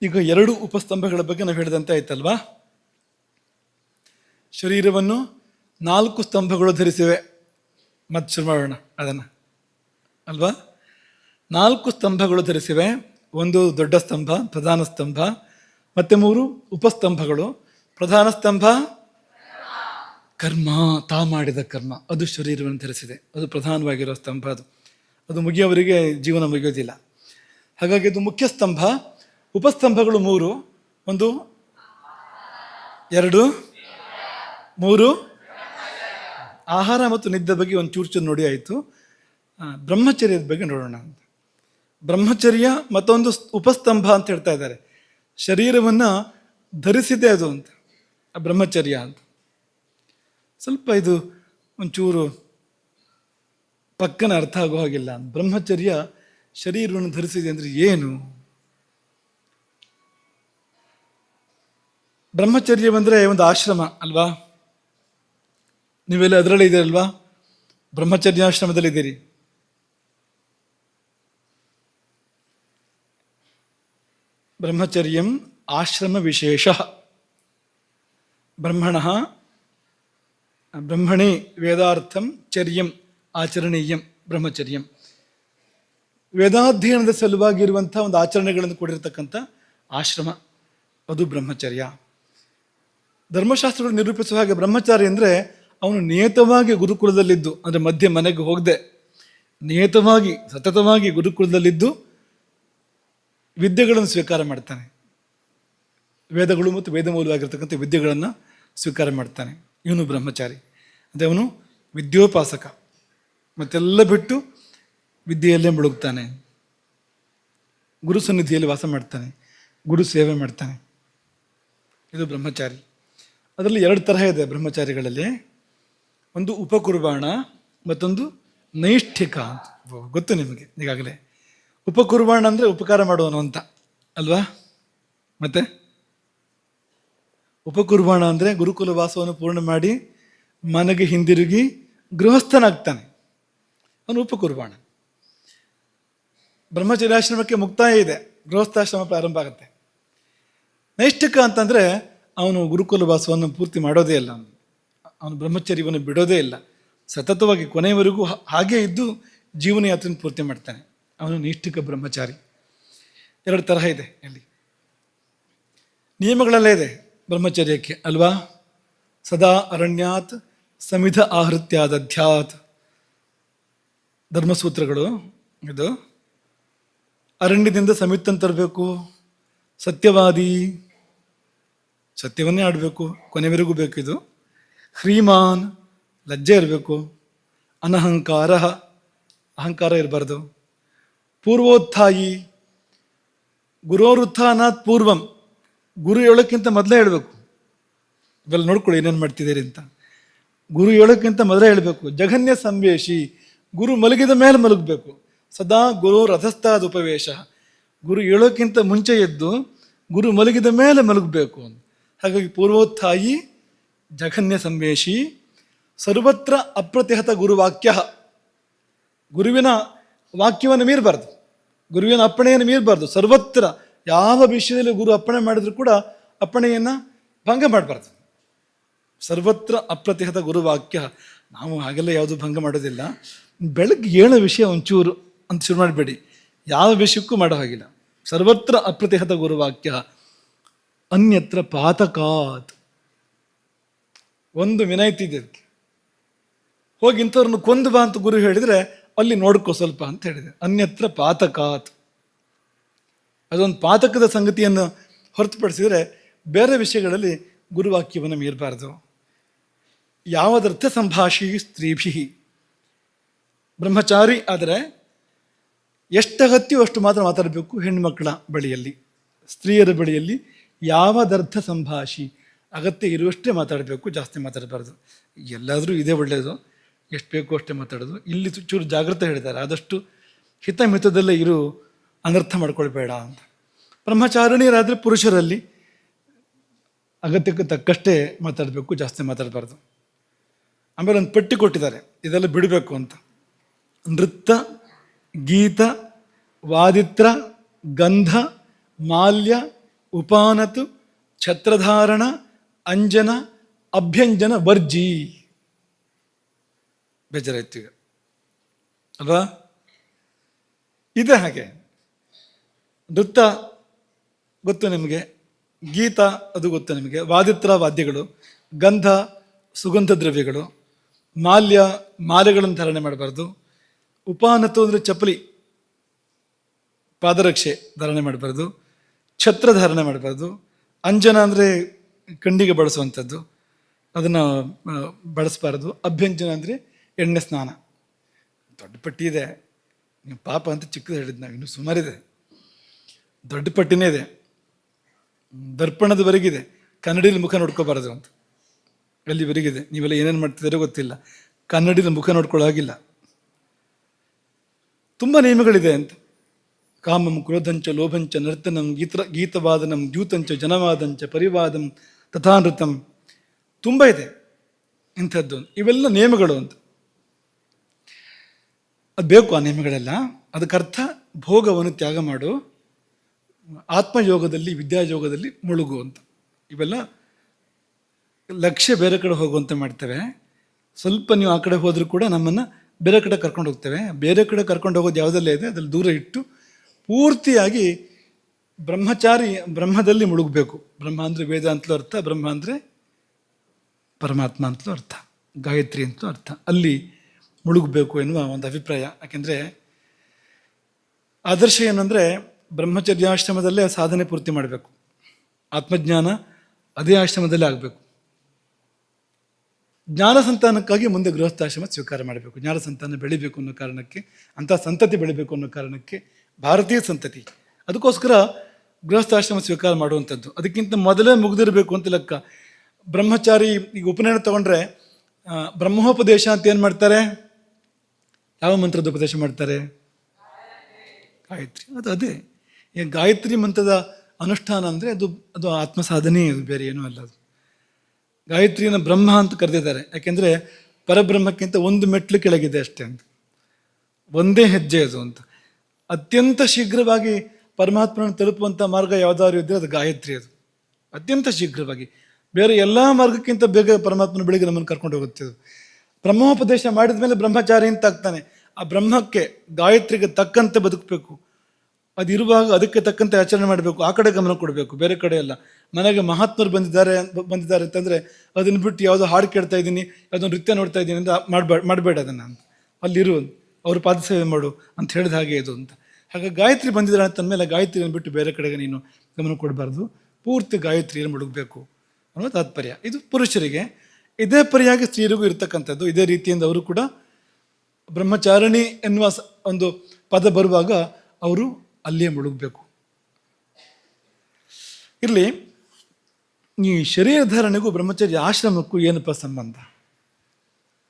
ಈಗ 2 ಉಪಸ್ತಂಭಗಳ ಬಗ್ಗೆ ನಾವು ಹೇಳಿದಂತೆ ಆಯ್ತಲ್ವಾ. ಶರೀರವನ್ನು 4 ಸ್ತಂಭಗಳು ಧರಿಸಿವೆ. ಮತ್ತೆ ಶುರು ಮಾಡೋಣ ಅದನ್ನು ಅಲ್ವಾ. 4 ಸ್ತಂಭಗಳು ಧರಿಸಿವೆ. ಒಂದು ದೊಡ್ಡ ಸ್ತಂಭ, ಪ್ರಧಾನ ಸ್ತಂಭ, ಮತ್ತೆ 3 ಉಪಸ್ತಂಭಗಳು. ಪ್ರಧಾನ ಸ್ತಂಭ ಕರ್ಮ, ತಾ ಮಾಡಿದ ಕರ್ಮ, ಅದು ಶರೀರವನ್ನು ಧರಿಸಿದೆ. ಅದು ಪ್ರಧಾನವಾಗಿರೋ ಸ್ತಂಭ. ಅದು ಮುಗಿಯೋವರಿಗೆ ಜೀವನ ಮುಗಿಯೋದಿಲ್ಲ. ಹಾಗಾಗಿ ಅದು ಮುಖ್ಯ ಸ್ತಂಭ. ಉಪಸ್ತಂಭಗಳು 3, 1 2 3. ಆಹಾರ ಮತ್ತು ನಿದ್ದೆ ಬಗ್ಗೆ ಒಂದು ಚೂರು ನೋಡಿ ಆಯಿತು. ಬ್ರಹ್ಮಚರ್ಯದ ಬಗ್ಗೆ ನೋಡೋಣ ಅಂತ. ಬ್ರಹ್ಮಚರ್ಯ ಮತ್ತೊಂದು ಉಪಸ್ತಂಭ ಅಂತ ಹೇಳ್ತಾ ಇದ್ದಾರೆ. ಶರೀರವನ್ನು ಧರಿಸಿದೆ ಅದು ಅಂತ, ಬ್ರಹ್ಮಚರ್ಯ ಅಂತ. ಸ್ವಲ್ಪ ಇದು ಒಂಚೂರು ಪಕ್ಕನ ಅರ್ಥ ಆಗೋ ಹಾಗಿಲ್ಲ. ಬ್ರಹ್ಮಚರ್ಯ ಶರೀರವನ್ನು ಧರಿಸಿದೆ ಅಂದರೆ ಏನು? ಬ್ರಹ್ಮಚರ್ಯವಂದರೆ ಒಂದು ಆಶ್ರಮ ಅಲ್ವಾ. ನೀವೆಲ್ಲ ಅದರಲ್ಲೇ ಇದ್ದೀರಲ್ವಾ, ಬ್ರಹ್ಮಚರ್ಯಾಶ್ರಮದಲ್ಲಿದ್ದೀರಿ. ಬ್ರಹ್ಮಚರ್ಯಂ ಆಶ್ರಮ ವಿಶೇಷ. ಬ್ರಹ್ಮಣಿ ವೇದಾರ್ಥಂ ಚರ್ಯಂ ಆಚರಣೀಯಂ ಬ್ರಹ್ಮಚರ್ಯಂ. ವೇದಾಧ್ಯಯನದ ಸಲುವಾಗಿರುವಂಥ ಒಂದು ಆಚರಣೆಗಳನ್ನು ಕೊಡಿರತಕ್ಕಂಥ ಆಶ್ರಮ, ಅದು ಬ್ರಹ್ಮಚರ್ಯ. ಧರ್ಮಶಾಸ್ತ್ರಗಳು ನಿರೂಪಿಸುವ ಹಾಗೆ ಬ್ರಹ್ಮಚಾರಿ ಅಂದರೆ ಅವನು ನಿಯತವಾಗಿ ಗುರುಕುಲದಲ್ಲಿದ್ದು, ಅಂದರೆ ಮಧ್ಯೆ ಮನೆಗೆ ಹೋಗದೆ ನಿಯತವಾಗಿ ಸತತವಾಗಿ ಗುರುಕುಲದಲ್ಲಿದ್ದು ವಿದ್ಯೆಗಳನ್ನು ಸ್ವೀಕಾರ ಮಾಡ್ತಾನೆ. ವೇದಗಳು ಮತ್ತು ವೇದ ಮೂಲವಾಗಿರ್ತಕ್ಕಂಥ ವಿದ್ಯೆಗಳನ್ನು ಸ್ವೀಕಾರ ಮಾಡ್ತಾನೆ. ಇವನು ಬ್ರಹ್ಮಚಾರಿ. ಅದೇ ಅವನು ವಿದ್ಯೋಪಾಸಕ. ಮತ್ತೆಲ್ಲ ಬಿಟ್ಟು ವಿದ್ಯೆಯಲ್ಲೇ ಮುಳುಗ್ತಾನೆ, ಗುರು ಸನ್ನಿಧಿಯಲ್ಲಿ ವಾಸ ಮಾಡ್ತಾನೆ, ಗುರು ಸೇವೆ ಮಾಡ್ತಾನೆ. ಇದು ಬ್ರಹ್ಮಚಾರಿ. ಅದರಲ್ಲಿ 2 ತರಹ ಇದೆ ಬ್ರಹ್ಮಚಾರಿಗಳಲ್ಲಿ. ಒಂದು ಉಪಕುರ್ಬಾಣ, ಮತ್ತೊಂದು ನೈಷ್ಠಿಕ ಅಂತ. ಗೊತ್ತು ನಿಮಗೆ ಈಗಾಗಲೇ. ಉಪಕುರ್ಬಾಣ ಅಂದರೆ ಉಪಕಾರ ಮಾಡುವನು ಅಂತ ಅಲ್ವಾ. ಮತ್ತೆ ಉಪಕುರ್ಬಾಣ ಅಂದರೆ ಗುರುಕುಲ ವಾಸವನ್ನು ಪೂರ್ಣ ಮಾಡಿ ಮನೆಗೆ ಹಿಂದಿರುಗಿ ಗೃಹಸ್ಥನಾಗ್ತಾನೆ, ಅವನು ಉಪಕುರ್ಬಾಣ. ಬ್ರಹ್ಮಚರ್ಯಾಶ್ರಮಕ್ಕೆ ಮುಕ್ತಾಯ ಇದೆ, ಗೃಹಸ್ಥಾಶ್ರಮ ಪ್ರಾರಂಭ ಆಗುತ್ತೆ. ನೈಷ್ಠಿಕ ಅಂತಂದರೆ ಅವನು ಗುರುಕುಲ ವಾಸವನ್ನು ಪೂರ್ತಿ ಮಾಡೋದೇ ಇಲ್ಲ, ಅವನು ಬ್ರಹ್ಮಚರ್ಯವನ್ನು ಬಿಡೋದೇ ಇಲ್ಲ, ಸತತವಾಗಿ ಕೊನೆಯವರೆಗೂ ಹಾಗೇ ಇದ್ದು ಜೀವನ ಯಾತ್ರೆಯನ್ನು ಪೂರ್ತಿ ಮಾಡ್ತಾನೆ. ಅವನು ನೈಷ್ಠಿಕ ಬ್ರಹ್ಮಚಾರಿ. 2 ತರಹ ಇದೆ ಇಲ್ಲಿ. ನಿಯಮಗಳಲ್ಲೇ ಇದೆ ಬ್ರಹ್ಮಚರ್ಯಕ್ಕೆ ಅಲ್ವಾ. ಸದಾ ಅರಣ್ಯಾತ್ ಸಮಿಧ ಆಹೃತ್ಯಾದಧ್ಯಾತ್. ಧರ್ಮಸೂತ್ರಗಳು ಇದು. ಅರಣ್ಯದಿಂದ ಸಮಿತನ್ನು ತರಬೇಕು, ಸತ್ಯವಾದಿ, ಸತ್ಯವನ್ನೇ ಆಡಬೇಕು, ಕೊನೆವರೆಗೂ ಬೇಕು ಇದು. ಹ್ರೀಮಾನ್, ಲಜ್ಜೆ ಇರಬೇಕು. ಅನಹಂಕಾರ, ಅಹಂಕಾರ ಇರಬಾರ್ದು. ಪೂರ್ವೋತ್ಥಾಯಿ, ಗುರೋರುತ್ಥಾನಾತ್ ಪೂರ್ವಂ, ಗುರು ಹೇಳೋಕ್ಕಿಂತ ಮೊದಲೇ ಹೇಳಬೇಕು. ಇವೆಲ್ಲ ನೋಡ್ಕೊಳ್ಳಿ ಏನೇನು ಮಾಡ್ತಿದ್ದೀರಿ ಅಂತ. ಗುರು ಹೇಳೋಕ್ಕಿಂತ ಮೊದಲೇ ಹೇಳಬೇಕು. ಜಘನ್ಯ ಸಂವೇಶಿ, ಗುರು ಮಲಗಿದ ಮೇಲೆ ಮಲಗಬೇಕು. ಸದಾ ಗುರು ರಥಸ್ಥಾದ ಉಪವೇಶ, ಗುರು ಹೇಳೋಕ್ಕಿಂತ ಮುಂಚೆ ಎದ್ದು ಗುರು ಮಲಗಿದ ಮೇಲೆ ಮಲಗಬೇಕು. ಹಾಗಾಗಿ ಪೂರ್ವೋತ್ಥಾಯಿ, ಜಘನ್ಯ ಸಂವೇಶಿ, ಸರ್ವತ್ರ ಅಪ್ರತಿಹತ ಗುರುವಾಕ್ಯ. ಗುರುವಿನ ವಾಕ್ಯವನ್ನು ಮೀರಬಾರ್ದು, ಗುರುವಿನ ಅಪ್ಪಣೆಯನ್ನು ಮೀರಬಾರ್ದು. ಸರ್ವತ್ರ ಯಾವ ವಿಷಯದಲ್ಲಿ ಗುರು ಅಪ್ಪಣೆ ಮಾಡಿದ್ರು ಕೂಡ ಅಪ್ಪಣೆಯನ್ನು ಭಂಗ ಮಾಡಬಾರ್ದು. ಸರ್ವತ್ರ ಅಪ್ರತಿಹತ ಗುರುವಾಕ್ಯ. ನಾವು ಹಾಗೆಲ್ಲ ಯಾವುದು ಭಂಗ ಮಾಡೋದಿಲ್ಲ. ಬೆಳಗ್ಗೆ ಹೇಳೋ ವಿಷಯ ಒಂಚೂರು ಅಂತ ಶುರು ಮಾಡಬೇಡಿ, ಯಾವ ವಿಷಯಕ್ಕೂ ಮಾಡೋ ಹಾಗಿಲ್ಲ. ಸರ್ವತ್ರ ಅಪ್ರತಿಹತ ಗುರುವಾಕ್ಯ ಅನ್ಯತ್ರ ಪಾತಕಾತ್. ಒಂದು ವಿನಾಯಿತಿ ಇದೆ ಅದಕ್ಕೆ. ಹೋಗಿ ಇಂಥವ್ರನ್ನ ಕೊಂದು ಬಾ ಅಂತ ಗುರು ಹೇಳಿದರೆ ಅಲ್ಲಿ ನೋಡ್ಕೋ ಸ್ವಲ್ಪ ಅಂತ ಹೇಳಿದೆ. ಅನ್ಯತ್ರ ಪಾತಕಾತ್, ಅದೊಂದು ಪಾತಕದ ಸಂಗತಿಯನ್ನು ಹೊರತುಪಡಿಸಿದರೆ ಬೇರೆ ವಿಷಯಗಳಲ್ಲಿ ಗುರುವಾಕ್ಯವನ್ನು ಮೀರಬಾರ್ದು. ಯಾವದರ್ಥ ಸಂಭಾಷಿ ಸ್ತ್ರೀಭಿ. ಬ್ರಹ್ಮಚಾರಿ ಆದರೆ ಎಷ್ಟಗತ್ಯವೋ ಅಷ್ಟು ಮಾತ್ರ ಮಾತಾಡಬೇಕು ಹೆಣ್ಣುಮಕ್ಕಳ ಬಳಿಯಲ್ಲಿ. ಸ್ತ್ರೀಯರ ಬಳಿಯಲ್ಲಿ ಯಾವದರ್ಥ ಸಂಭಾಷಿ, ಅಗತ್ಯ ಇರುವಷ್ಟೇ ಮಾತಾಡಬೇಕು, ಜಾಸ್ತಿ ಮಾತಾಡಬಾರ್ದು. ಎಲ್ಲಾದರೂ ಇದೇ ಒಳ್ಳೆಯದು, ಎಷ್ಟು ಬೇಕೋ ಅಷ್ಟೇ ಮಾತಾಡೋದು. ಇಲ್ಲಿ ಚೂರು ಜಾಗ್ರತೆ ಹೇಳಿದ್ದಾರೆ, ಆದಷ್ಟು ಹಿತಮಿತದಲ್ಲೇ ಇರು, ಅನರ್ಥ ಮಾಡ್ಕೊಳ್ಬೇಡ ಅಂತ. ಬ್ರಹ್ಮಚಾರಿಣಿಯರಾದರೆ ಪುರುಷರಲ್ಲಿ ಅಗತ್ಯಕ್ಕೆ ತಕ್ಕಷ್ಟೇ ಮಾತಾಡಬೇಕು, ಜಾಸ್ತಿ ಮಾತಾಡಬಾರ್ದು. ಆಮೇಲೆ ಒಂದು ಪಟ್ಟಿ ಕೊಟ್ಟಿದ್ದಾರೆ, ಇದೆಲ್ಲ ಬಿಡಬೇಕು ಅಂತ. ನೃತ್ಯ, ಗೀತ, ವಾದಿತ್ರ, ಗಂಧ, ಮಾಲ್ಯ, ಉಪಾನತು, ಛತ್ರಧಾರಣ, ಅಂಜನ, ಅಭ್ಯಂಜನ ವರ್ಜಿ. ಬೇಜಾರಾಯ್ತು ಈಗ ಅಲ್ವಾ? ಇದೆ ಹಾಗೆ. ನೃತ್ಯ ಗೊತ್ತು ನಿಮಗೆ, ಗೀತ ಅದು ಗೊತ್ತು ನಿಮಗೆ, ವಾದಿತ್ರ ವಾದ್ಯಗಳು, ಗಂಧ ಸುಗಂಧ ದ್ರವ್ಯಗಳು, ಮಾಲ್ಯ ಮಾಲೆಗಳನ್ನು ಧಾರಣೆ ಮಾಡಬಾರ್ದು, ಉಪಾನತು ಅಂದರೆ ಚಪ್ಪಲಿ ಪಾದರಕ್ಷೆ ಧಾರಣೆ ಮಾಡಬಾರ್ದು, ಛತ್ರ ಧಾರಣೆ ಮಾಡಬಾರ್ದು, ಅಂಜನ ಅಂದರೆ ಕಣ್ಣಿಗೆ ಬಳಸುವಂಥದ್ದು ಅದನ್ನು ಬಳಸಬಾರ್ದು, ಅಭ್ಯಂಜನ ಅಂದರೆ ಎಣ್ಣೆ ಸ್ನಾನ. ದೊಡ್ಡ ಪಟ್ಟಿ ಇದೆ, ನೀವು ಪಾಪ ಅಂತ ಚಿಕ್ಕದು ಹೇಳಿದ್ದು, ನಾವು ಇನ್ನೂ ಸುಮಾರಿದೆ, ದೊಡ್ಡ ಪಟ್ಟಿನೇ ಇದೆ, ದರ್ಪಣದವರೆಗಿದೆ. ಕನ್ನಡಿಲಿ ಮುಖ ನೋಡ್ಕೋಬಾರ್ದು ಅಂತ ಅಲ್ಲಿವರೆಗಿದೆ. ನೀವೆಲ್ಲ ಏನೇನು ಮಾಡ್ತಿದ್ದೀರೋ ಗೊತ್ತಿಲ್ಲ, ಕನ್ನಡಿಲಿ ಮುಖ ನೋಡ್ಕೊಳ್ಳೋ ಹಾಗಿಲ್ಲ. ತುಂಬ ನಿಯಮಗಳಿದೆ ಅಂತ. ಕಾಮಂ ಕ್ರೋಧಂಚ ಲೋಭಂಚ ನರ್ತನಂ ಗೀತವಾದನಂ ದ್ಯೂತಂಚ ಜನವಾದಂಚ ಪರಿವಾದಂ ತಥಾನೃತಂ. ತುಂಬ ಇದೆ ಇಂಥದ್ದು. ಇವೆಲ್ಲ ನಿಯಮಗಳು ಅಂತ. ಅದು ಬೇಕು ಆ ನಿಯಮಗಳೆಲ್ಲ. ಅದಕ್ಕರ್ಥ ಭೋಗವನ್ನು ತ್ಯಾಗ ಮಾಡು, ಆತ್ಮಯೋಗದಲ್ಲಿ ವಿದ್ಯಾಯೋಗದಲ್ಲಿ ಮುಳುಗು ಅಂತ. ಇವೆಲ್ಲ ಲಕ್ಷ್ಯ ಬೇರೆ ಕಡೆ ಹೋಗುವಂತೆ ಮಾಡ್ತೇವೆ. ಸ್ವಲ್ಪ ನೀವು ಆ ಕಡೆ ಹೋದರೂ ಕೂಡ ನಮ್ಮನ್ನು ಬೇರೆ ಕಡೆ ಕರ್ಕೊಂಡು ಹೋಗ್ತೇವೆ. ಬೇರೆ ಕಡೆ ಕರ್ಕೊಂಡು ಹೋಗೋದು ಯಾವುದಲ್ಲೇ ಇದೆ ಅದ್ರಲ್ಲಿ ದೂರ ಇಟ್ಟು ಪೂರ್ತಿಯಾಗಿ ಬ್ರಹ್ಮಚಾರಿ ಬ್ರಹ್ಮದಲ್ಲಿ ಮುಳುಗಬೇಕು. ಬ್ರಹ್ಮ ಅಂದರೆ ವೇದ ಅಂತಲೂ ಅರ್ಥ, ಬ್ರಹ್ಮ ಅಂದರೆ ಪರಮಾತ್ಮ ಅಂತಲೂ ಅರ್ಥ, ಗಾಯತ್ರಿ ಅಂತಲೂ ಅರ್ಥ. ಅಲ್ಲಿ ಮುಳುಗಬೇಕು ಎನ್ನುವ ಒಂದು ಅಭಿಪ್ರಾಯ. ಯಾಕೆಂದರೆ ಆದರ್ಶ ಏನಂದರೆ ಬ್ರಹ್ಮಚರ್ಯಾಶ್ರಮದಲ್ಲೇ ಸಾಧನೆ ಪೂರ್ತಿ ಮಾಡಬೇಕು. ಆತ್ಮಜ್ಞಾನ ಅದೇ ಆಶ್ರಮದಲ್ಲೇ ಆಗಬೇಕು. ಜ್ಞಾನ ಸಂತಾನಕ್ಕಾಗಿ ಮುಂದೆ ಗೃಹಸ್ಥಾಶ್ರಮ ಸ್ವೀಕಾರ ಮಾಡಬೇಕು. ಜ್ಞಾನ ಸಂತಾನ ಬೆಳಿಬೇಕು ಅನ್ನೋ ಕಾರಣಕ್ಕೆ, ಅಂಥ ಸಂತತಿ ಬೆಳಿಬೇಕು ಅನ್ನೋ ಕಾರಣಕ್ಕೆ, ಭಾರತೀಯ ಸಂತತಿ, ಅದಕ್ಕೋಸ್ಕರ ಗೃಹಸ್ಥಾಶ್ರಮ ಸ್ವೀಕಾರ ಮಾಡುವಂಥದ್ದು. ಅದಕ್ಕಿಂತ ಮೊದಲೇ ಮುಗಿದಿರಬೇಕು ಅಂತ ಲೆಕ್ಕ. ಬ್ರಹ್ಮಚಾರಿ ಈಗ ಉಪನಯನ ತಗೊಂಡ್ರೆ ಬ್ರಹ್ಮೋಪದೇಶ ಅಂತ ಏನು ಮಾಡ್ತಾರೆ? ಯಾವ ಮಂತ್ರದ ಉಪದೇಶ ಮಾಡ್ತಾರೆ? ಗಾಯತ್ರಿ. ಅದೇ ಈಗ ಗಾಯತ್ರಿ ಮಂತ್ರದ ಅನುಷ್ಠಾನ ಅಂದರೆ ಅದು ಆತ್ಮ ಸಾಧನೆ, ಅದು ಬೇರೆ ಏನೂ ಅಲ್ಲ. ಅದು ಗಾಯತ್ರಿಯನ್ನು ಬ್ರಹ್ಮ ಅಂತ ಕರೆದಿದ್ದಾರೆ. ಯಾಕೆಂದರೆ ಪರಬ್ರಹ್ಮಕ್ಕಿಂತ ಒಂದು ಮೆಟ್ಲು ಕೆಳಗಿದೆ ಅಷ್ಟೇ ಅಂತ, ಒಂದೇ ಹೆಜ್ಜೆ ಅದು ಅಂತ. ಅತ್ಯಂತ ಶೀಘ್ರವಾಗಿ ಪರಮಾತ್ಮನ ತಲುಪುವಂಥ ಮಾರ್ಗ ಯಾವುದಾದ್ರು ಇದ್ದರೆ ಅದು ಗಾಯತ್ರಿ. ಅದು ಅತ್ಯಂತ ಶೀಘ್ರವಾಗಿ, ಬೇರೆ ಎಲ್ಲ ಮಾರ್ಗಕ್ಕಿಂತ ಬೇಗ ಪರಮಾತ್ಮನ ಬೆಳಿಗ್ಗೆ ನಮ್ಮನ್ನು ಕರ್ಕೊಂಡು ಹೋಗುತ್ತೆ. ಅದು ಬ್ರಹ್ಮೋಪದೇಶ ಮಾಡಿದ ಮೇಲೆ ಬ್ರಹ್ಮಚಾರಿ ಅಂತ ಆಗ್ತಾನೆ. ಆ ಬ್ರಹ್ಮಕ್ಕೆ ಗಾಯತ್ರಿಗೆ ತಕ್ಕಂತೆ ಬದುಕಬೇಕು. ಅದಿರುವಾಗ ಅದಕ್ಕೆ ತಕ್ಕಂತೆ ಆಚರಣೆ ಮಾಡಬೇಕು. ಆ ಕಡೆ ಗಮನ ಕೊಡಬೇಕು, ಬೇರೆ ಕಡೆ ಎಲ್ಲ. ಮನೆಗೆ ಮಹಾತ್ಮರು ಬಂದಿದ್ದಾರೆ ಅಂತಂದರೆ ಅದನ್ನು ಬಿಟ್ಟು ಯಾವುದೋ ಹಾಡು ಕೇಳ್ತಾ ಇದ್ದೀನಿ, ಯಾವುದೋ ನೃತ್ಯ ನೋಡ್ತಾ ಇದ್ದೀನಿ ಅಂತ ಮಾಡಬೇಡ ಅದನ್ನು ಅಂತ. ಅಲ್ಲಿರು, ಅವರು ಪಾದಸೇವೆ ಮಾಡು ಅಂತ ಹೇಳಿದ ಹಾಗೆ ಇದು ಅಂತ. ಹಾಗಾಗಿ ಗಾಯತ್ರಿ ಬಂದಿದ್ದಾರೆ ಅಂತಂದಮೇಲೆ ಗಾಯತ್ರಿಯನ್ನು ಬಿಟ್ಟು ಬೇರೆ ಕಡೆಗೆ ನೀನು ಗಮನ ಕೊಡಬಾರ್ದು. ಪೂರ್ತಿ ಗಾಯತ್ರಿಯನ್ನು ಮುಳುಗಬೇಕು ಅನ್ನೋ ತಾತ್ಪರ್ಯ. ಇದು ಪುರುಷರಿಗೆ. ಇದೇ ಪರಿಯಾಗಿ ಸ್ತ್ರೀಯರಿಗೂ ಇರ್ತಕ್ಕಂಥದ್ದು. ಇದೇ ರೀತಿಯಿಂದ ಅವರು ಕೂಡ ಬ್ರಹ್ಮಚಾರಿಣಿ ಎನ್ನುವ ಒಂದು ಪದ ಬರುವಾಗ ಅವರು ಅಲ್ಲಿಯೇ ಮುಳುಗಬೇಕು. ಇರಲಿ, ಈ ಶರೀರಧಾರಣೆಗೂ ಬ್ರಹ್ಮಚರ್ಯ ಆಶ್ರಮಕ್ಕೂ ಏನಪ್ಪ ಸಂಬಂಧ?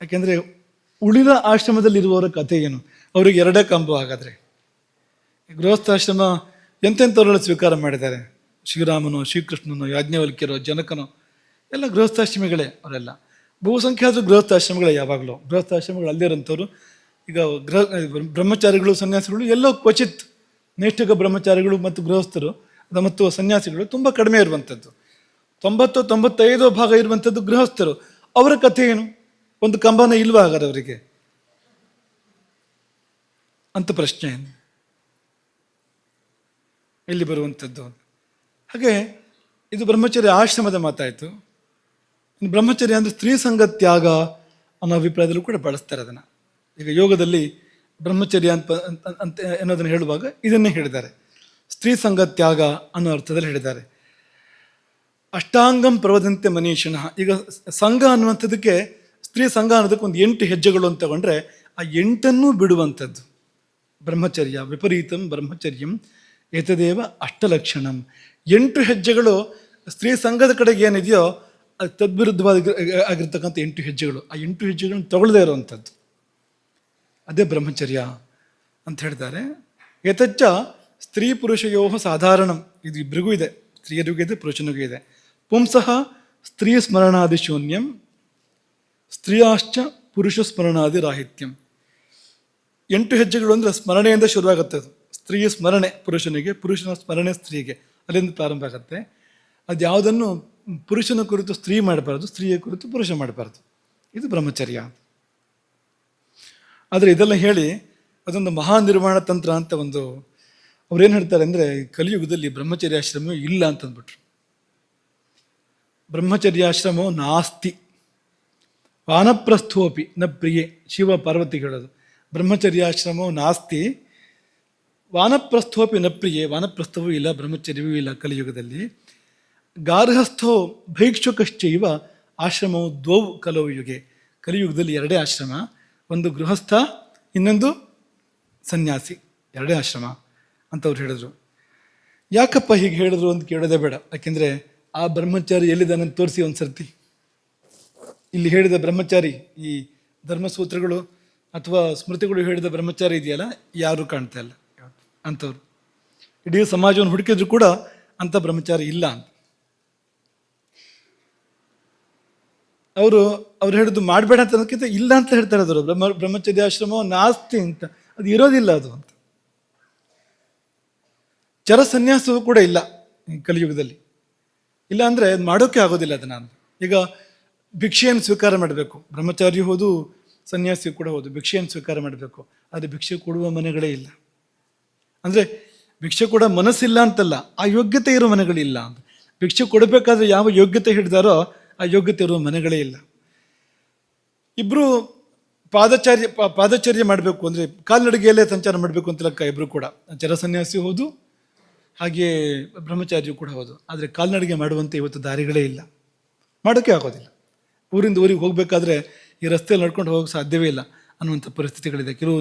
ಯಾಕೆಂದರೆ ಉಳಿದ ಆಶ್ರಮದಲ್ಲಿರುವವರ ಕಥೆ ಏನು? ಅವರಿಗೆ ಎರಡೇ ಕಂಬು. ಹಾಗಾದರೆ ಗೃಹಸ್ಥಾಶ್ರಮ ಎಂತೆಂಥವರೆಲ್ಲ ಸ್ವೀಕಾರ ಮಾಡಿದ್ದಾರೆ. ಶ್ರೀರಾಮನೋ, ಶ್ರೀಕೃಷ್ಣನೋ, ಯಾಜ್ಞವಲ್ಕ್ಯರೋ, ಜನಕನೋ ಎಲ್ಲ ಗೃಹಸ್ಥಾಶ್ರಮಿಗಳೇ. ಅವರೆಲ್ಲ ಬಹುಸಂಖ್ಯಾತ ಗೃಹಸ್ಥಾಶ್ರಮಗಳೇ. ಯಾವಾಗಲೂ ಗೃಹಸ್ಥಾಶ್ರಮಗಳು ಅಲ್ಲೇ ಇರೋಂಥವ್ರು. ಈಗ ಬ್ರಹ್ಮಚಾರಿಗಳು ಸನ್ಯಾಸಿಗಳು ಎಲ್ಲೋ ಕ್ವಚಿತ್, ನೈಷ್ಠಿಕ ಬ್ರಹ್ಮಚಾರಿಗಳು ಮತ್ತು ಗೃಹಸ್ಥರು ಮತ್ತು ಸನ್ಯಾಸಿಗಳು ತುಂಬ ಕಡಿಮೆ ಇರುವಂಥದ್ದು. 95 ಭಾಗ ಇರುವಂಥದ್ದು ಗೃಹಸ್ಥರು. ಅವರ ಕಥೆ ಏನು? ಒಂದು ಕಂಬನ ಇಲ್ವಾ ಹಾಗಾದ್ರೆ ಅವರಿಗೆ ಅಂತ ಪ್ರಶ್ನೆ ಇಲ್ಲಿ ಬರುವಂಥದ್ದು. ಹಾಗೆ ಇದು ಬ್ರಹ್ಮಚರ್ಯ ಆಶ್ರಮದ ಮಾತಾಯಿತು. ಇನ್ನು ಬ್ರಹ್ಮಚರ್ಯ ಅಂದರೆ ಸ್ತ್ರೀ ಸಂಗ ತ್ಯಾಗ ಅನ್ನೋ ಅಭಿಪ್ರಾಯದಲ್ಲೂ ಕೂಡ ಬಳಸ್ತಾರೆ ಅದನ್ನು. ಈಗ ಯೋಗದಲ್ಲಿ ಬ್ರಹ್ಮಚರ್ಯ ಅಂತ ಅನ್ನೋದನ್ನು ಹೇಳುವಾಗ ಇದನ್ನೇ ಹೇಳಿದ್ದಾರೆ, ಸ್ತ್ರೀ ಸಂಗ ತ್ಯಾಗ ಅನ್ನೋ ಅರ್ಥದಲ್ಲಿ ಹೇಳಿದ್ದಾರೆ. ಅಷ್ಟಾಂಗಂ ಪ್ರವದಂತೆ ಮನೀಷಿಣ. ಈಗ ಸಂಘ ಅನ್ನುವಂಥದ್ದಕ್ಕೆ, ಸ್ತ್ರೀ ಸಂಘ ಅನ್ನೋದಕ್ಕೆ ಒಂದು 8 ಹೆಜ್ಜೆಗಳು ಅಂತ ತಗೊಂಡ್ರೆ ಆ 8 ಬಿಡುವಂಥದ್ದು ಬ್ರಹ್ಮಚರ್ಯ. ವಿಪರೀತಂ ಬ್ರಹ್ಮಚರ್ಯಂ ಏತದೇವ ಅಷ್ಟಲಕ್ಷಣಂ. 8 ಹೆಜ್ಜೆಗಳು ಸ್ತ್ರೀ ಸಂಘದ ಕಡೆಗೆ ಏನಿದೆಯೋ ಅದು ತದ್ವಿರುದ್ಧವಾದ ಆಗಿರ್ತಕ್ಕಂಥ 8 ಹೆಜ್ಜೆಗಳು. ಆ 8 ಹೆಜ್ಜೆಗಳನ್ನು ತಗೊಳ್ಳದೇ ಇರುವಂಥದ್ದು ಅದೇ ಬ್ರಹ್ಮಚರ್ಯ ಅಂತ ಹೇಳ್ತಾರೆ. ಏತಚ್ಚ ಸ್ತ್ರೀ ಪುರುಷಯೋ ಸಾಧಾರಣಂ. ಇದು ಇಬ್ಬರಿಗೂ ಇದೆ, ಸ್ತ್ರೀಯರಿಗೂ ಇದೆ ಪುರುಷನಿಗೂ ಇದೆ. ಪುಂಸಃ ಸ್ತ್ರೀ ಸ್ಮರಣಾದಿ ಶೂನ್ಯಂ, ಸ್ತ್ರೀಯಾಶ್ಚ ಪುರುಷ ಸ್ಮರಣಾದಿ ರಾಹಿತ್ಯಂ. 8 ಹೆಜ್ಜೆಗಳು ಅಂದರೆ ಸ್ಮರಣೆಯಿಂದ ಶುರುವಾಗುತ್ತೆ. ಅದು ಸ್ತ್ರೀ ಸ್ಮರಣೆ ಪುರುಷನಿಗೆ, ಪುರುಷನ ಸ್ಮರಣೆ ಸ್ತ್ರೀಗೆ, ಅಲ್ಲಿಂದ ಪ್ರಾರಂಭ ಆಗುತ್ತೆ. ಅದು ಯಾವುದನ್ನು ಪುರುಷನ ಕುರಿತು ಸ್ತ್ರೀ ಮಾಡಬಾರ್ದು, ಸ್ತ್ರೀಯ ಕುರಿತು ಪುರುಷ ಮಾಡಬಾರ್ದು. ಇದು ಬ್ರಹ್ಮಚರ್ಯ. ಆದರೆ ಇದೆಲ್ಲ ಹೇಳಿ ಅದೊಂದು ಮಹಾನಿರ್ವಾಣ ತಂತ್ರ ಅಂತ ಒಂದು ಅವ್ರೇನು ಹೇಳ್ತಾರೆ ಅಂದರೆ, ಕಲಿಯುಗದಲ್ಲಿ ಬ್ರಹ್ಮಚರ್ಯಾಶ್ರಮ ಇಲ್ಲ ಅಂತಂದ್ಬಿಟ್ರು. ಬ್ರಹ್ಮಚರ್ಯಾಶ್ರಮೋ ನಾಸ್ತಿ ವಾನಪ್ರಸ್ಥೋಪಿ ನ ಪ್ರಿಯೆ. ಶಿವ ಪಾರ್ವತಿ ಹೇಳೋದು ಬ್ರಹ್ಮಚರ್ಯಾಶ್ರಮೋ ನಾಸ್ತಿ ವಾನಪ್ರಸ್ಥೋಪಿ ನ ಪ್ರಿಯೆ. ವಾನಪ್ರಸ್ಥವೂ ಇಲ್ಲ, ಬ್ರಹ್ಮಚರ್ಯವೂ ಇಲ್ಲ ಕಲಿಯುಗದಲ್ಲಿ. ಗಾರ್ಹಸ್ಥೋ ಭೈಕ್ಷುಕಶ್ಚೈವ ಆಶ್ರಮವು ದ್ವೌ ಕಲವು ಯುಗೆ. ಕಲಿಯುಗದಲ್ಲಿ 2 ಆಶ್ರಮ, ಒಂದು ಗೃಹಸ್ಥ, ಇನ್ನೊಂದು ಸನ್ಯಾಸಿ, 2 ಆಶ್ರಮ ಅಂತ ಅವ್ರು ಹೇಳಿದ್ರು. ಯಾಕಪ್ಪ ಹೀಗೆ ಹೇಳಿದ್ರು ಅಂತ ಕೇಳೋದೇ ಬೇಡ. ಯಾಕೆಂದರೆ ಆ ಬ್ರಹ್ಮಚಾರಿ ಎಲ್ಲಿದ್ದಾನೆ ತೋರಿಸಿ ಒಂದು ಸರ್ತಿ. ಇಲ್ಲಿ ಹೇಳಿದ ಬ್ರಹ್ಮಚಾರಿ, ಈ ಧರ್ಮಸೂತ್ರಗಳು ಅಥವಾ ಸ್ಮೃತಿಗಳು ಹೇಳಿದ ಬ್ರಹ್ಮಚಾರಿ ಇದೆಯಲ್ಲ, ಯಾರೂ ಕಾಣ್ತಾ ಇಲ್ಲ ಅಂಥವ್ರು. ಇಡೀ ಸಮಾಜವನ್ನು ಹುಡುಕಿದ್ರು ಕೂಡ ಅಂಥ ಬ್ರಹ್ಮಚಾರಿ ಇಲ್ಲ ಅಂತ. ಅವ್ರು ಹೇಳಿದ್ದು ಮಾಡಬೇಡ ಅಂತ ಅನ್ನೋದಕ್ಕಿಂತ ಇಲ್ಲ ಅಂತ ಹೇಳ್ತಾ ಇರೋದು. ಬ್ರಹ್ಮಚರ್ಯಾಶ್ರಮ ನಾಸ್ತಿ ಅಂತ, ಅದು ಇರೋದಿಲ್ಲ ಅದು ಅಂತ. ಚರ ಸನ್ಯಾಸವೂ ಕೂಡ ಇಲ್ಲ ಕಲಿಯುಗದಲ್ಲಿ. ಇಲ್ಲ ಅಂದರೆ ಅದು ಮಾಡೋಕ್ಕೆ ಆಗೋದಿಲ್ಲ ಅದನ್ನು. ಈಗ ಭಿಕ್ಷೆಯನ್ನು ಸ್ವೀಕಾರ ಮಾಡಬೇಕು, ಬ್ರಹ್ಮಚಾರಿ ಹೋದು ಸನ್ಯಾಸಿ ಕೂಡ ಹೋದು ಭಿಕ್ಷೆಯನ್ನು ಸ್ವೀಕಾರ ಮಾಡಬೇಕು. ಆದರೆ ಭಿಕ್ಷೆ ಕೊಡುವ ಮನೆಗಳೇ ಇಲ್ಲ. ಅಂದರೆ ಭಿಕ್ಷೆ ಕೊಡೋ ಮನಸ್ಸಿಲ್ಲ ಅಂತಲ್ಲ, ಆ ಯೋಗ್ಯತೆ ಇರೋ ಮನೆಗಳಿಲ್ಲ ಅಂತ. ಭಿಕ್ಷೆ ಕೊಡಬೇಕಾದ್ರೆ ಯಾವ ಯೋಗ್ಯತೆ ಹಿಡಿದಾರೋ ಆ ಯೋಗ್ಯತೆ ಇರುವ ಮನೆಗಳೇ ಇಲ್ಲ. ಇಬ್ಬರು ಪಾದಚರ್ಯ ಮಾಡಬೇಕು ಅಂದರೆ ಕಾಲ್ನಡಿಗೆಯಲ್ಲೇ ಸಂಚಾರ ಮಾಡಬೇಕು ಅಂತ ಲೆಕ್ಕ. ಇಬ್ಬರು ಕೂಡ ಚರ ಸನ್ಯಾಸಿ ಹೋದು, ಹಾಗೆ ಬ್ರಹ್ಮಚಾರಿಯು ಕೂಡ ಹೋದು. ಆದರೆ ಕಾಲ್ನಡಿಗೆ ಮಾಡುವಂತೆ ಇವತ್ತು ದಾರಿಗಳೇ ಇಲ್ಲ, ಮಾಡೋಕ್ಕೆ ಆಗೋದಿಲ್ಲ. ಊರಿಂದ ಊರಿಗೆ ಹೋಗಬೇಕಾದ್ರೆ ಈ ರಸ್ತೆಯಲ್ಲಿ ನಡ್ಕೊಂಡು ಹೋಗೋಕ್ಕೆ ಸಾಧ್ಯವೇ ಇಲ್ಲ ಅನ್ನುವಂಥ ಪರಿಸ್ಥಿತಿಗಳಿದೆ. ಕೆಲವು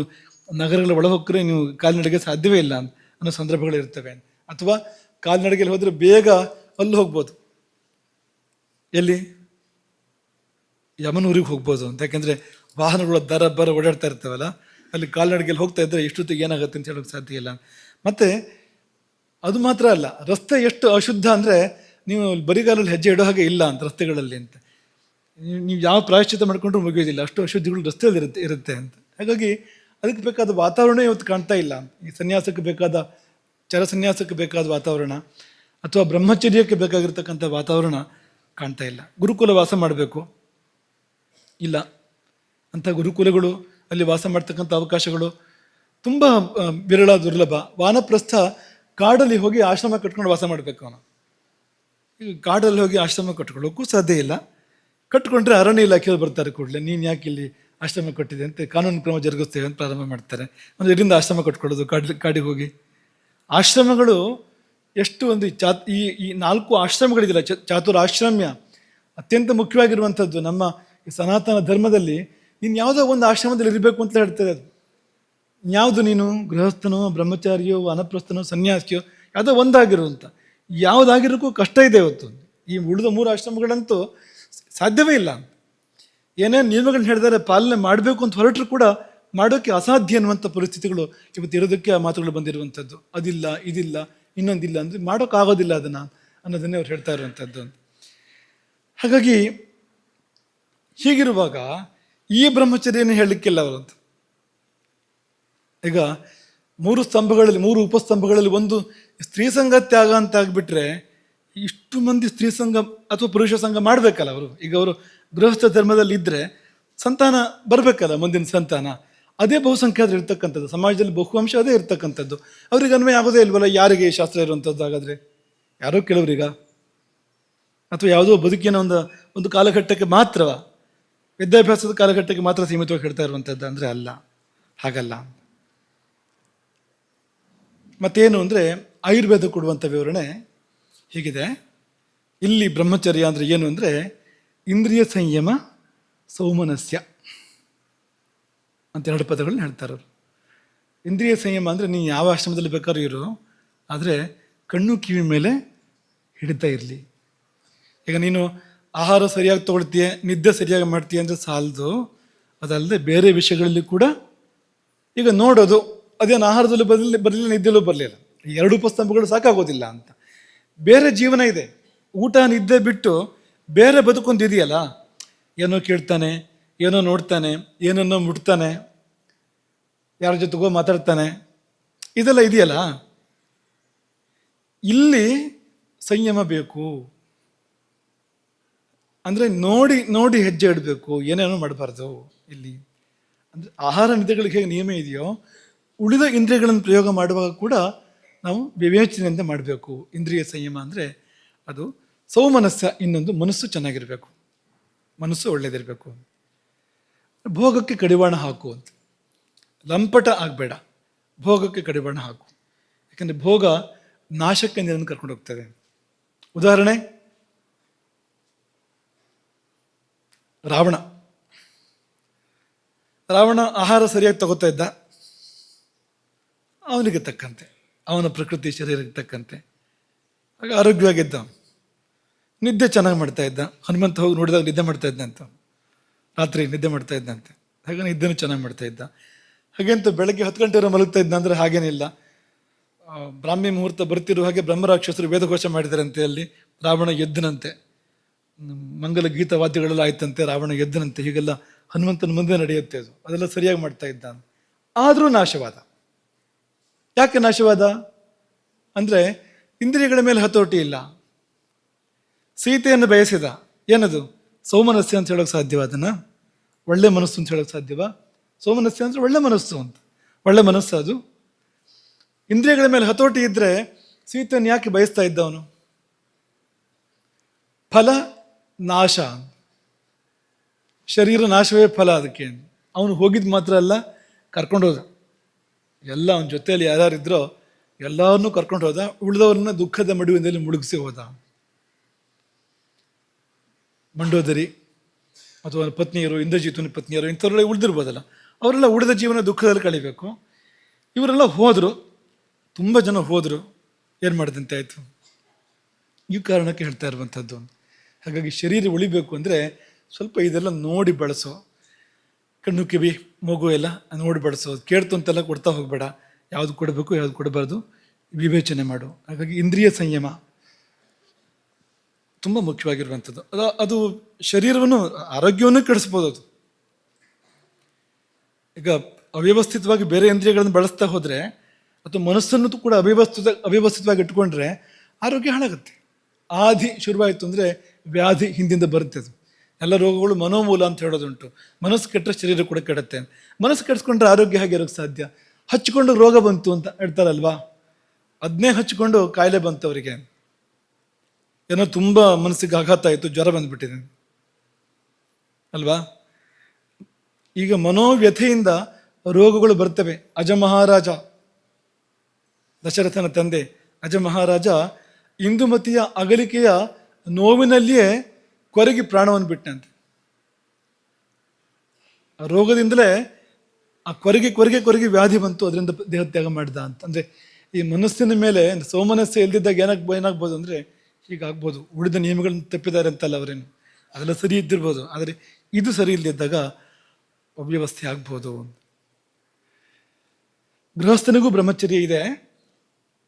ನಗರಗಳ ಒಳ ಹೋಗ್ರೆ ನೀವು ಕಾಲ್ನಡಿಗೆ ಸಾಧ್ಯವೇ ಇಲ್ಲ ಅನ್ನೋ ಸಂದರ್ಭಗಳಿರ್ತವೆ. ಅಥವಾ ಕಾಲ್ನಡಿಗೆಯಲ್ಲಿ ಹೋದರೆ ಬೇಗ ಅಲ್ಲಿ ಹೋಗ್ಬೋದು, ಎಲ್ಲಿ ಯಮನೂರಿಗೆ ಹೋಗ್ಬೋದು ಅಂತ. ಯಾಕೆಂದರೆ ವಾಹನಗಳು ಬರ ಓಡಾಡ್ತಾ ಇರ್ತವಲ್ಲ, ಅಲ್ಲಿ ಕಾಲ್ನಡಿಗೆಯಲ್ಲಿ ಹೋಗ್ತಾ ಇದ್ದರೆ ಎಷ್ಟೊತ್ತಿಗೆ ಏನಾಗುತ್ತೆ ಅಂತ ಹೇಳೋಕ್ಕೆ ಸಾಧ್ಯ ಇಲ್ಲ. ಮತ್ತು ಅದು ಮಾತ್ರ ಅಲ್ಲ, ರಸ್ತೆ ಎಷ್ಟು ಅಶುದ್ಧ ಅಂದರೆ ನೀವು ಬರಿಗಾಲಲ್ಲಿ ಹೆಜ್ಜೆ ಇಡೋ ಹಾಗೆ ಇಲ್ಲ ಅಂತ ರಸ್ತೆಗಳಲ್ಲಿ ಅಂತ. ನೀವು ಯಾವ ಪ್ರಾಯಶ್ಚಿತ್ತ ಮಾಡ್ಕೊಂಡ್ರೂ ಮುಗಿಯೋದಿಲ್ಲ, ಅಷ್ಟು ಅಶುದ್ಧಿಗಳು ರಸ್ತೆಯಲ್ಲಿ ಇರುತ್ತೆ ಅಂತ. ಹಾಗಾಗಿ ಅದಕ್ಕೆ ಬೇಕಾದ ವಾತಾವರಣ ಇವತ್ತು ಕಾಣ್ತಾ ಇಲ್ಲ. ಈ ಸನ್ಯಾಸಕ್ಕೆ ಬೇಕಾದ, ಚರ ಸನ್ಯಾಸಕ್ಕೆ ಬೇಕಾದ ವಾತಾವರಣ ಅಥವಾ ಬ್ರಹ್ಮಚರ್ಯಕ್ಕೆ ಬೇಕಾಗಿರ್ತಕ್ಕಂಥ ವಾತಾವರಣ ಕಾಣ್ತಾ ಇಲ್ಲ. ಗುರುಕುಲ ವಾಸ ಮಾಡಬೇಕು, ಇಲ್ಲ. ಅಂಥ ಗುರುಕುಲಗಳು, ಅಲ್ಲಿ ವಾಸ ಮಾಡ್ತಕ್ಕಂಥ ಅವಕಾಶಗಳು ತುಂಬ ವಿರಳ, ದುರ್ಲಭ. ವಾನಪ್ರಸ್ಥ ಕಾಡಲ್ಲಿ ಹೋಗಿ ಆಶ್ರಮ ಕಟ್ಕೊಂಡು ವಾಸ ಮಾಡಬೇಕು ಅವನು. ಈಗ ಕಾಡಲ್ಲಿ ಹೋಗಿ ಆಶ್ರಮ ಕಟ್ಕೊಳ್ಳೋಕ್ಕೂ ಸಾಧ್ಯ ಇಲ್ಲ. ಕಟ್ಕೊಂಡ್ರೆ ಅರಣ್ಯ ಇಲಾಖೆಯವರು ಬರ್ತಾರೆ ಕೂಡಲೇ, ನೀನು ಯಾಕೆ ಇಲ್ಲಿ ಆಶ್ರಮ ಕಟ್ಟಿದೆ ಅಂತ ಕಾನೂನು ಕ್ರಮ ಜರುಗಿಸ್ತೇವೆ ಅಂತ ಪ್ರಾರಂಭ ಮಾಡ್ತಾರೆ. ಅಂದರೆ ಇದರಿಂದ ಆಶ್ರಮ ಕಟ್ಕೊಳ್ಳೋದು, ಕಾಡಿಗೆ ಹೋಗಿ. ಆಶ್ರಮಗಳು ಎಷ್ಟು ಒಂದು ಈ 4 ಆಶ್ರಮಗಳಿದಿಲ್ಲ, ಚಾತುರಾಶ್ರಮ್ಯ ಅತ್ಯಂತ ಮುಖ್ಯವಾಗಿರುವಂಥದ್ದು. ನಮ್ಮ ಈ ಸನಾತನ ಧರ್ಮದಲ್ಲಿ ನೀನು ಯಾವುದೋ ಒಂದು ಆಶ್ರಮದಲ್ಲಿ ಇರಬೇಕು ಅಂತ ಹೇಳ್ತಾರೆ. ಅದು ಯಾವುದು, ನೀನು ಗೃಹಸ್ಥನೋ, ಬ್ರಹ್ಮಚಾರಿಯೋ, ವಾನಪ್ರಸ್ಥನೋ, ಸನ್ಯಾಸಿಯೋ, ಯಾವುದೋ ಒಂದಾಗಿರುವಂಥ. ಯಾವುದಾಗಿರೋಕ್ಕೂ ಕಷ್ಟ ಇದೆ ಇವತ್ತು. ಈ ಉಳಿದ 3 ಆಶ್ರಮಗಳಂತೂ ಸಾಧ್ಯವೇ ಇಲ್ಲ. ಏನೇನು ನಿಯಮಗಳನ್ನ ಹೇಳಿದರೆ ಪಾಲನೆ ಮಾಡಬೇಕು ಅಂತ ಹೊರಟರು ಕೂಡ ಮಾಡೋಕ್ಕೆ ಅಸಾಧ್ಯ ಅನ್ನುವಂಥ ಪರಿಸ್ಥಿತಿಗಳು ಇವತ್ತು ಇರೋದಕ್ಕೆ ಆ ಮಾತುಗಳು ಬಂದಿರುವಂಥದ್ದು. ಅದಿಲ್ಲ, ಇದಿಲ್ಲ, ಇನ್ನೊಂದಿಲ್ಲ ಅಂದರೆ ಮಾಡೋಕ್ಕಾಗೋದಿಲ್ಲ ಅದನ್ನು ಅನ್ನೋದನ್ನೇ ಅವ್ರು ಹೇಳ್ತಾ ಇರುವಂಥದ್ದು. ಹಾಗಾಗಿ ಹೀಗಿರುವಾಗ ಈ ಬ್ರಹ್ಮಚರ್ಯನೇ ಹೇಳಲಿಕ್ಕಿಲ್ಲ ಅವರಂತ. ಈಗ 3 ಸ್ತಂಭಗಳಲ್ಲಿ, 3 ಉಪಸ್ತಂಭಗಳಲ್ಲಿ ಒಂದು ಸ್ತ್ರೀ ಸಂಗ ತ್ಯಾಗ ಅಂತ ಆಗಿಬಿಟ್ರೆ ಇಷ್ಟು ಮಂದಿ ಸ್ತ್ರೀ ಸಂಘ ಅಥವಾ ಪುರುಷ ಸಂಘ ಮಾಡಬೇಕಲ್ಲ ಅವರು. ಈಗ ಅವರು ಗೃಹಸ್ಥ ಧರ್ಮದಲ್ಲಿ ಇದ್ದರೆ ಸಂತಾನ ಬರಬೇಕಲ್ಲ, ಮುಂದಿನ ಸಂತಾನ. ಅದೇ ಬಹುಸಂಖ್ಯಾತರು ಇರ್ತಕ್ಕಂಥದ್ದು, ಸಮಾಜದಲ್ಲಿ ಬಹುವಂಶ ಅದೇ ಇರ್ತಕ್ಕಂಥದ್ದು. ಅವ್ರಿಗೆ ಅನ್ವಯ ಆಗೋದೇ ಇಲ್ವಲ್ಲ. ಯಾರಿಗೆ ಈ ಶಾಸ್ತ್ರ ಇರುವಂಥದ್ದು ಹಾಗಾದರೆ? ಯಾರೋ ಕೆಲವರಿಗ, ಅಥವಾ ಯಾವುದೋ ಬದುಕಿನ ಒಂದು ಕಾಲಘಟ್ಟಕ್ಕೆ ಮಾತ್ರವ, ವಿದ್ಯಾಭ್ಯಾಸದ ಕಾಲಘಟ್ಟಕ್ಕೆ ಮಾತ್ರ ಸೀಮಿತವಾಗಿ ಹೇಳ್ತಾ ಇರುವಂಥದ್ದು ಅಂದರೆ ಅಲ್ಲ, ಹಾಗಲ್ಲ. ಮತ್ತೇನು ಅಂದರೆ ಆಯುರ್ವೇದ ಕೊಡುವಂಥ ವಿವರಣೆ ಹೀಗಿದೆ. ಇಲ್ಲಿ ಬ್ರಹ್ಮಚರ್ಯ ಅಂದರೆ ಏನು ಅಂದರೆ ಇಂದ್ರಿಯ ಸಂಯಮ ಸೌಮನಸ್ಯ ಅಂತ 2 ಪದಗಳನ್ನ ಹೇಳ್ತಾರೆ ಅವರು. ಇಂದ್ರಿಯ ಸಂಯಮ ಅಂದರೆ ನೀನು ಯಾವ ಆಶ್ರಮದಲ್ಲಿ ಬೇಕಾದ್ರೂ ಇರು, ಆದರೆ ಕಣ್ಣು ಕಿವಿ ಮೇಲೆ ಹಿಡಿತಾ ಇರಲಿ. ಈಗ ನೀನು ಆಹಾರ ಸರಿಯಾಗಿ ತೊಗೊಳ್ತೀಯ, ನಿದ್ದೆ ಸರಿಯಾಗಿ ಮಾಡ್ತೀಯ ಅಂದರೆ ಸಾಲದು. ಅದಲ್ಲದೆ ಬೇರೆ ವಿಷಯಗಳಲ್ಲಿ ಕೂಡ ಈಗ ನೋಡೋದು, ಅದೇನು ಆಹಾರದಲ್ಲೂ ಬರಲಿಲ್ಲ ನಿದ್ದೆಲ್ಲೂ ಬರಲಿಲ್ಲ, 2 ಉಪಸ್ತಂಭಗಳು ಸಾಕಾಗೋದಿಲ್ಲ ಅಂತ. ಬೇರೆ ಜೀವನ ಇದೆ. ಊಟ ನಿದ್ದೆ ಬಿಟ್ಟು ಬೇರೆ ಬದುಕೊಂದು ಇದೆಯಲ್ಲ, ಏನೋ ಕೇಳ್ತಾನೆ, ಏನೋ ನೋಡ್ತಾನೆ, ಏನನ್ನೋ ಮುಟ್ತಾನೆ, ಯಾರ ಜೊತೆಗೋ ಮಾತಾಡ್ತಾನೆ, ಇದೆಲ್ಲ ಇದೆಯಲ್ಲ. ಇಲ್ಲಿ ಸಂಯಮ ಬೇಕು. ಅಂದರೆ ನೋಡಿ ನೋಡಿ ಹೆಜ್ಜೆ ಇಡಬೇಕು, ಏನೇನೋ ಮಾಡಬಾರ್ದು. ಇಲ್ಲಿ ಅಂದರೆ ಆಹಾರ ನಿದ್ರೆಗಳಿಗೆ ಹೇಗೆ ನಿಯಮ ಇದೆಯೋ, ಉಳಿದ ಇಂದ್ರಿಯಗಳನ್ನು ಪ್ರಯೋಗ ಮಾಡುವಾಗ ಕೂಡ ನಾವು ವಿವೇಚನೆಯಿಂದ ಮಾಡಬೇಕು. ಇಂದ್ರಿಯ ಸಂಯಮ ಅಂದರೆ ಅದು ಸೌಮನಸ್ಯ. ಇನ್ನೊಂದು ಮನಸ್ಸು ಚೆನ್ನಾಗಿರಬೇಕು, ಮನಸ್ಸು ಒಳ್ಳೆಯದಿರಬೇಕು. ಭೋಗಕ್ಕೆ ಕಡಿವಾಣ ಹಾಕು ಅಂತ, ಲಂಪಟ ಆಗಬೇಡ, ಭೋಗಕ್ಕೆ ಕಡಿವಾಣ ಹಾಕು. ಯಾಕಂದರೆ ಭೋಗ ನಾಶಕ್ಕೆ ನೀರನ್ನು ಕರ್ಕೊಂಡು ಹೋಗ್ತದೆ. ಉದಾಹರಣೆ, ರಾವಣ ಆಹಾರ ಸರಿಯಾಗಿ ತಗೋತಾ ಇದ್ದ, ಅವನಿಗೆ ತಕ್ಕಂತೆ, ಅವನ ಪ್ರಕೃತಿ ಶರೀರಕ್ಕೆ ತಕ್ಕಂತೆ ಹಾಗೆ ಆರೋಗ್ಯವಾಗಿದ್ದ. ನಿದ್ದೆ ಚೆನ್ನಾಗಿ ಮಾಡ್ತಾ ಇದ್ದ. ಹನುಮಂತ ಹೋಗಿ ನೋಡಿದಾಗ ನಿದ್ದೆ ಮಾಡ್ತಾ ಇದ್ದಂತ, ರಾತ್ರಿ ನಿದ್ದೆ ಮಾಡ್ತಾ ಇದ್ದಂತೆ. ಹಾಗೆ ನಿದ್ದೆನೂ ಚೆನ್ನಾಗಿ ಮಾಡ್ತಾ ಇದ್ದ. ಹಾಗೆಂತ ಬೆಳಗ್ಗೆ 10 ಗಂಟೆವರೆ ಮಲಗ್ತಾ ಇದ್ದ ಅಂದರೆ ಹಾಗೇನಿಲ್ಲ. ಬ್ರಾಹ್ಮಿ ಮುಹೂರ್ತ ಬರ್ತಿರೋ ಹಾಗೆ ಬ್ರಹ್ಮರಾಕ್ಷಸರು ವೇದಘೋಷ ಮಾಡಿದರಂತೆ. ಅಲ್ಲಿ ರಾವಣ ಎದ್ದನಂತೆ, ಮಂಗಲ ಗೀತ ವಾದ್ಯಗಳೆಲ್ಲ ಆಯ್ತಂತೆ, ರಾವಣ ಎದ್ದನಂತೆ. ಹೀಗೆಲ್ಲ ಹನುಮಂತನ ಮುಂದೆ ನಡೆಯುತ್ತೆ. ಅದೆಲ್ಲ ಸರಿಯಾಗಿ ಮಾಡ್ತಾ ಇದ್ದ. ಆದರೂ ನಾಶವಾದ. ಯಾಕೆ ನಾಶವಾದ ಅಂದರೆ ಇಂದ್ರಿಯಗಳ ಮೇಲೆ ಹತೋಟಿ ಇಲ್ಲ. ಸೀತೆಯನ್ನು ಬಯಸಿದ, ಏನದು ಸೌಮನಸ್ಯ ಅಂತ ಹೇಳೋಕೆ ಸಾಧ್ಯವ? ಅದನ್ನು ಒಳ್ಳೆ ಮನಸ್ಸು ಅಂತ ಹೇಳೋಕೆ ಸಾಧ್ಯವ? ಸೌಮನಸ್ಯ ಅಂದರೆ ಒಳ್ಳೆ ಮನಸ್ಸು ಅಂತ, ಒಳ್ಳೆ ಮನಸ್ಸು ಅದು. ಇಂದ್ರಿಯಗಳ ಮೇಲೆ ಹತೋಟಿ ಇದ್ದರೆ ಸೀತೆಯನ್ನು ಯಾಕೆ ಬಯಸ್ತಾ ಇದ್ದವನು? ಫಲ ನಾಶ, ಶರೀರ ನಾಶವೇ ಫಲ ಅದಕ್ಕೆ. ಅವನು ಹೋಗಿದ್ದು ಮಾತ್ರ ಅಲ್ಲ, ಕರ್ಕೊಂಡು ಹೋದ. ಎಲ್ಲ ಅವನ ಜೊತೆಯಲ್ಲಿ ಯಾರ್ಯಾರಿದ್ರೋ ಎಲ್ಲರನ್ನೂ ಕರ್ಕೊಂಡು ಹೋದ. ಉಳಿದವ್ರನ್ನ ದುಃಖದ ಮಡುವಿನಲ್ಲಿ ಮುಳುಗಿಸಿ ಹೋದ. ಮಂಡೋದರಿ ಅಥವಾ ಪತ್ನಿಯರು, ಇಂದ್ರಜಿತನ ಪತ್ನಿಯರು, ಇಂಥವರೆಲ್ಲ ಉಳಿದಿರ್ಬೋದಲ್ಲ, ಅವರೆಲ್ಲ ಉಳಿದ ಜೀವನ ದುಃಖದಲ್ಲಿ ಕಳಿಬೇಕು. ಇವರೆಲ್ಲ ಹೋದರು, ತುಂಬ ಜನ ಹೋದರು, ಏನು ಮಾಡಿದಂತೆ ಆಯಿತು? ಈ ಕಾರಣಕ್ಕೆ ಹೇಳ್ತಾ ಇರುವಂಥದ್ದು. ಹಾಗಾಗಿ ಶರೀರ ಉಳಿಬೇಕು ಅಂದರೆ ಸ್ವಲ್ಪ ಇದೆಲ್ಲ ನೋಡಿ ಬಳಸೋ. ಕಣ್ಣು ಕಿವಿ ಮೂಗು ಎಲ್ಲ ನೋಡಿ ಬಳಸೋ. ಕೇಳ್ತು ಅಂತೆಲ್ಲ ಕೊಡ್ತಾ ಹೋಗಬೇಡ. ಯಾವುದು ಕೊಡಬೇಕು ಯಾವುದು ಕೊಡಬಾರ್ದು ವಿವೇಚನೆ ಮಾಡು. ಹಾಗಾಗಿ ಇಂದ್ರಿಯ ಸಂಯಮ ತುಂಬ ಮುಖ್ಯವಾಗಿರುವಂಥದ್ದು. ಅದು ಶರೀರವನ್ನು, ಆರೋಗ್ಯವನ್ನು ಕೆಡಿಸ್ಬೋದು. ಅದು ಈಗ ಅವ್ಯವಸ್ಥಿತವಾಗಿ ಬೇರೆ ಇಂದ್ರಿಯಗಳನ್ನು ಬಳಸ್ತಾ ಹೋದರೆ ಅಥವಾ ಮನಸ್ಸನ್ನು ಕೂಡ ಅವ್ಯವಸ್ಥಿತವಾಗಿ ಇಟ್ಕೊಂಡ್ರೆ ಆರೋಗ್ಯ ಹಾಳಾಗುತ್ತೆ. ಆದಿ ಶುರುವಾಯಿತು ಅಂದರೆ ವ್ಯಾಧಿ ಹಿಂದಿಂದ ಬರುತ್ತೆ. ಅದು ಎಲ್ಲ ರೋಗಗಳು ಮನೋಮೂಲ ಅಂತ ಹೇಳೋದುಂಟು. ಮನಸ್ಸು ಕೆಟ್ಟರೆ ಶರೀರ ಕೂಡ ಕೆಡುತ್ತೆ. ಮನಸ್ಸು ಕೆಡಿಸ್ಕೊಂಡ್ರೆ ಆರೋಗ್ಯ ಹಾಗೆ ಇರೋಕ್ಕೆ ಸಾಧ್ಯ? ಹಚ್ಕೊಂಡು ರೋಗ ಬಂತು ಅಂತ ಹೇಳ್ತಾರಲ್ವಾ, ಅದನ್ನೇ ಹಚ್ಕೊಂಡು ಕಾಯಿಲೆ ಬಂತು ಅವರಿಗೆ. ಏನೋ ತುಂಬ ಮನಸ್ಸಿಗೆ ಆಘಾತ ಆಯಿತು, ಜ್ವರ ಬಂದುಬಿಟ್ಟಿದೆ ಅಲ್ವಾ. ಈಗ ಮನೋವ್ಯಥೆಯಿಂದ ರೋಗಗಳು ಬರ್ತವೆ. ಅಜ ಮಹಾರಾಜ, ದಶರಥನ ತಂದೆ ಅಜ ಮಹಾರಾಜ, ಇಂದುಮತಿಯ ಅಗಲಿಕೆಯ ನೋವಿನಲ್ಲಿಯೇ ಕೊರಗಿ ಪ್ರಾಣವನ್ನು ಬಿಟ್ಟಂತೆ. ಆ ರೋಗದಿಂದಲೇ ಆ ಕೊರಗಿ ವ್ಯಾಧಿ ಬಂತು, ಅದರಿಂದ ದೇಹತ್ಯಾಗ ಮಾಡಿದ ಅಂತ. ಅಂದರೆ ಈ ಮನಸ್ಸಿನ ಮೇಲೆ ಸೌಮನಸ್ಸು ಇಲ್ದಿದ್ದಾಗ ಏನಾಗ್ಬೋದು ಅಂದರೆ ಹೀಗಾಗ್ಬೋದು. ಉಳಿದ ನಿಯಮಗಳನ್ನು ತಪ್ಪಿದ್ದಾರೆ ಅಂತಲ್ಲ ಅವರೇನು, ಅದೆಲ್ಲ ಸರಿ ಇದ್ದಿರ್ಬೋದು. ಆದರೆ ಇದು ಸರಿ ಇಲ್ಲದಿದ್ದಾಗ ಅವ್ಯವಸ್ಥೆ ಆಗ್ಬೋದು. ಗೃಹಸ್ಥನಿಗೂ ಬ್ರಹ್ಮಚರ್ಯ ಇದೆ.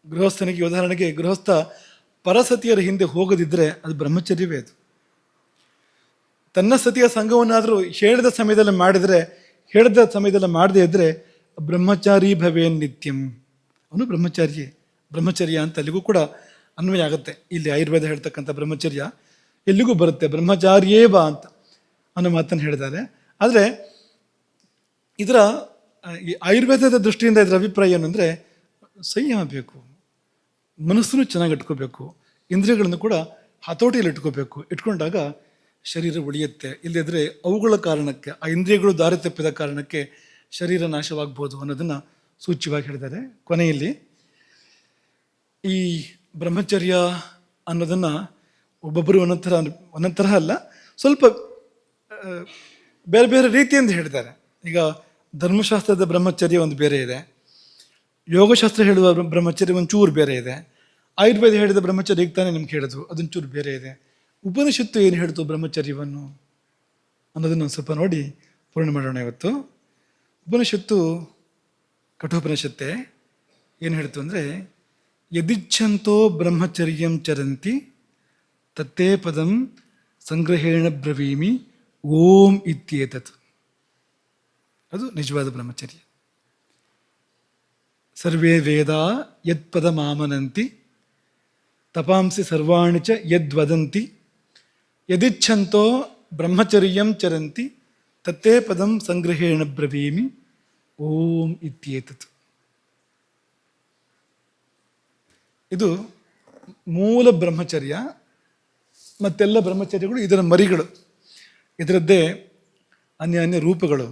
ಗೃಹಸ್ಥನಿಗೆ ಉದಾಹರಣೆಗೆ, ಗೃಹಸ್ಥ ಪರಸತಿಯರ ಹಿಂದೆ ಹೋಗದಿದ್ದರೆ ಅದು ಬ್ರಹ್ಮಚರ್ಯವೇ. ಅದು ತನ್ನ ಸತಿಯ ಸಂಘವನ್ನಾದರೂ ಹೇಳಿದ ಸಮಯದಲ್ಲಿ ಮಾಡಿದರೆ, ಹೇಳಿದ ಸಮಯದಲ್ಲಿ ಮಾಡದೇ ಇದ್ದರೆ ಬ್ರಹ್ಮಚಾರಿ ಭವೇನ್ ನಿತ್ಯಂ, ಅವನು ಬ್ರಹ್ಮಚರ್ಯ ಅಂತ ಅಲ್ಲಿಗೂ ಕೂಡ ಅನ್ವಯ ಆಗುತ್ತೆ. ಇಲ್ಲಿ ಆಯುರ್ವೇದ ಹೇಳ್ತಕ್ಕಂಥ ಬ್ರಹ್ಮಚರ್ಯ ಎಲ್ಲಿಗೂ ಬರುತ್ತೆ, ಬ್ರಹ್ಮಚಾರ್ಯೇವ ಅಂತ ಅನ್ನೋ ಮಾತನ್ನು ಹೇಳಿದ್ದಾರೆ. ಆದರೆ ಇದರ ಈ ಆಯುರ್ವೇದದ ದೃಷ್ಟಿಯಿಂದ ಇದರ ಅಭಿಪ್ರಾಯ ಏನು ಅಂದರೆ, ಸಂಯಮ ಬೇಕು, ಮನಸ್ಸನ್ನು ಚೆನ್ನಾಗಿ ಇಟ್ಕೋಬೇಕು, ಇಂದ್ರಿಯಗಳನ್ನು ಕೂಡ ಹತೋಟಿಯಲ್ಲಿ ಇಟ್ಕೋಬೇಕು. ಇಟ್ಕೊಂಡಾಗ ಶರೀರ ಉಳಿಯುತ್ತೆ. ಇಲ್ಲದಿದ್ದರೆ ಅವುಗಳ ಕಾರಣಕ್ಕೆ, ಆ ಇಂದ್ರಿಯಗಳು ದಾರಿ ತಪ್ಪಿದ ಕಾರಣಕ್ಕೆ ಶರೀರ ನಾಶವಾಗ್ಬೋದು ಅನ್ನೋದನ್ನು ಸೂಚ್ಯವಾಗಿ ಹೇಳಿದ್ದಾರೆ. ಕೊನೆಯಲ್ಲಿ ಈ ಬ್ರಹ್ಮಚರ್ಯ ಅನ್ನೋದನ್ನು ಒಬ್ಬೊಬ್ಬರು ಒಂದೊಂದು ತರಹ ಅಲ್ಲ, ಸ್ವಲ್ಪ ಬೇರೆ ಬೇರೆ ರೀತಿಯಿಂದ ಹೇಳಿದ್ದಾರೆ. ಈಗ ಧರ್ಮಶಾಸ್ತ್ರದ ಬ್ರಹ್ಮಚರ್ಯ ಒಂದು ಬೇರೆ ಇದೆ, ಯೋಗಶಾಸ್ತ್ರ ಹೇಳುವ ಬ್ರಹ್ಮಚರ್ಯ ಒಂಚೂರು ಬೇರೆ ಇದೆ, ಆಯುರ್ವೇದ ಹೇಳಿದ ಬ್ರಹ್ಮಚರ್ಯ ಈಗ ತಾನೇ ನಿಮ್ಗೆ ಹೇಳಿದ್ರು ಅದೊಂಚೂರು ಬೇರೆ ಇದೆ, ಉಪನಿಷತ್ತು ಏನು ಹೇಳ್ತು ಬ್ರಹ್ಮಚರ್ಯವನ್ನು ಅನ್ನೋದನ್ನು ಒಂದು ಸ್ವಲ್ಪ ನೋಡಿ ಪೂರ್ಣ ಮಾಡೋಣ ಇವತ್ತು. ಉಪನಿಷತ್ತು ಕಠೋಪನಿಷತ್ತೆ ಏನು ಹೇಳ್ತು ಅಂದರೆ, ಯದಿಚ್ಛಂತೋ ಬ್ರಹ್ಮಚರ್ಯಂ ಚರಂತಿ ತತ್ತೇ ಪದಂ ಸಂಗ್ರಹೇಣ ಬ್ರವೀಮಿ ಓಂ ಇತ್ಯೇತತ್. ಅದು ನಿಜವಾದ ಬ್ರಹ್ಮಚರ್ಯ. ಸರ್ವೇ ವೇದ ಯತ್ಪದ ಮಾಮನಂತಿ ತಪಾಂಸಿ ಸರ್ವಾಣಿ ಚ ಯದ್ವದಂತಿ ಯದಿಚ್ಛಂತೋ ಬ್ರಹ್ಮಚರ್ಯಂ ಚರಂತಿ ತತ್ತೇ ಪದಂ ಸಂಗ್ರಹೇಣ ಬ್ರವೀಮಿ ಓಂ ಇತ್ಯೇತತ್. ಇದು ಮೂಲ ಬ್ರಹ್ಮಚರ್ಯ. ಮತ್ತೆಲ್ಲ ಬ್ರಹ್ಮಚರ್ಯಗಳು ಇದರ ಮರಿಗಳು, ಇದರದ್ದೇ ಅನ್ಯ ರೂಪಗಳು.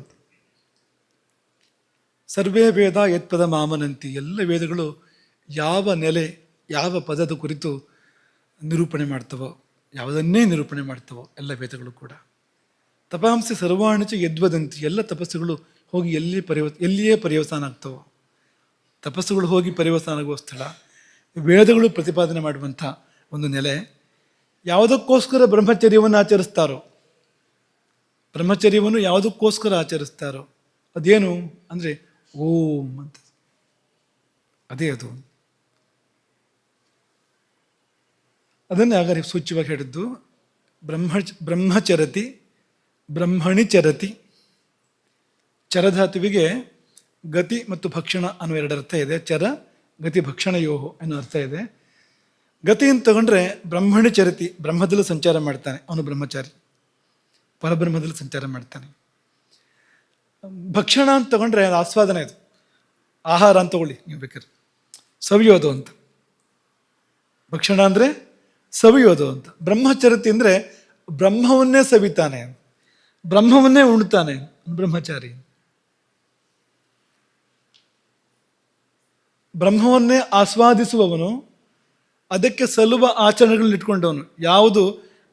ಸರ್ವೇ ವೇದ ಯತ್ಪದ ಮಾಮನಂತಿ, ಎಲ್ಲ ವೇದಗಳು ಯಾವ ನೆಲೆ, ಯಾವ ಪದದ ಕುರಿತು ನಿರೂಪಣೆ ಮಾಡ್ತವೋ, ಯಾವುದನ್ನೇ ನಿರೂಪಣೆ ಮಾಡ್ತವೋ ಎಲ್ಲ ವೇದಗಳು ಕೂಡ. ತಪಾಂಸಿ ಸರ್ವಾಣಿಚ ಯದ್ವದಂತಿ, ಎಲ್ಲ ತಪಸ್ಸುಗಳು ಹೋಗಿ ಎಲ್ಲಿಯೇ ಪರ್ಯವಸಾನ ಆಗ್ತವೋ, ತಪಸ್ಸುಗಳು ಹೋಗಿ ಪರ್ಯವಸಾನ ಆಗುವ ಸ್ಥಳ ವೇದಗಳು ಪ್ರತಿಪಾದನೆ ಮಾಡುವಂಥ ಒಂದು ನೆಲೆ. ಯಾವುದಕ್ಕೋಸ್ಕರ ಬ್ರಹ್ಮಚರ್ಯವನ್ನು ಆಚರಿಸ್ತಾರೋ, ಬ್ರಹ್ಮಚರ್ಯವನ್ನು ಯಾವುದಕ್ಕೋಸ್ಕರ ಆಚರಿಸ್ತಾರೋ ಅದೇನು ಅಂದರೆ ಓಂ ಅಂತ, ಅದೇ ಅದು. ಅದನ್ನೇ ಆಗ ಸೂಚ್ಯವಾಗಿ ಹೇಳಿದ್ದು. ಬ್ರಹ್ಮಚರತಿ, ಬ್ರಹ್ಮಣಿ ಚರತಿ. ಚರಧಾತುವಿಗೆ ಗತಿ ಮತ್ತು ಭಕ್ಷಣ ಅನ್ನೋ ಎರಡು ಅರ್ಥ ಇದೆ. ಚರ ಗತಿ ಭಕ್ಷಣಯೋಹೋ ಅನ್ನೋ ಅರ್ಥ ಇದೆ. ಗತಿ ಅಂತ ತಗೊಂಡ್ರೆ ಬ್ರಹ್ಮಣಿ ಚರತಿ, ಬ್ರಹ್ಮದಲ್ಲಿ ಸಂಚಾರ ಮಾಡ್ತಾನೆ ಅವನು ಬ್ರಹ್ಮಚಾರಿ, ಪರಬ್ರಹ್ಮದಲ್ಲಿ ಸಂಚಾರ ಮಾಡ್ತಾನೆ. ಭಕ್ಷಣ ಅಂತ ತಗೊಂಡ್ರೆ ಅದು ಆಸ್ವಾದನೆ, ಇದು ಆಹಾರ ಅಂತ ತಗೊಳ್ಳಿ ನೀವು ಬೇಕಾದ್ರೆ, ಸವಿಯೋದು ಅಂತ. ಭಕ್ಷಣ ಅಂದರೆ ಸವಿಯೋದು ಅಂತ. ಬ್ರಹ್ಮಚರತಿ ಅಂದರೆ ಬ್ರಹ್ಮವನ್ನೇ ಸವಿತಾನೆ, ಬ್ರಹ್ಮವನ್ನೇ ಉಣ್ತಾನೆ ಬ್ರಹ್ಮಚಾರಿ. ಬ್ರಹ್ಮವನ್ನೇ ಆಸ್ವಾದಿಸುವವನು, ಅದಕ್ಕೆ ಸಲ್ಲುವ ಆಚರಣೆಗಳನ್ನ ಇಟ್ಕೊಂಡವನು. ಯಾವುದು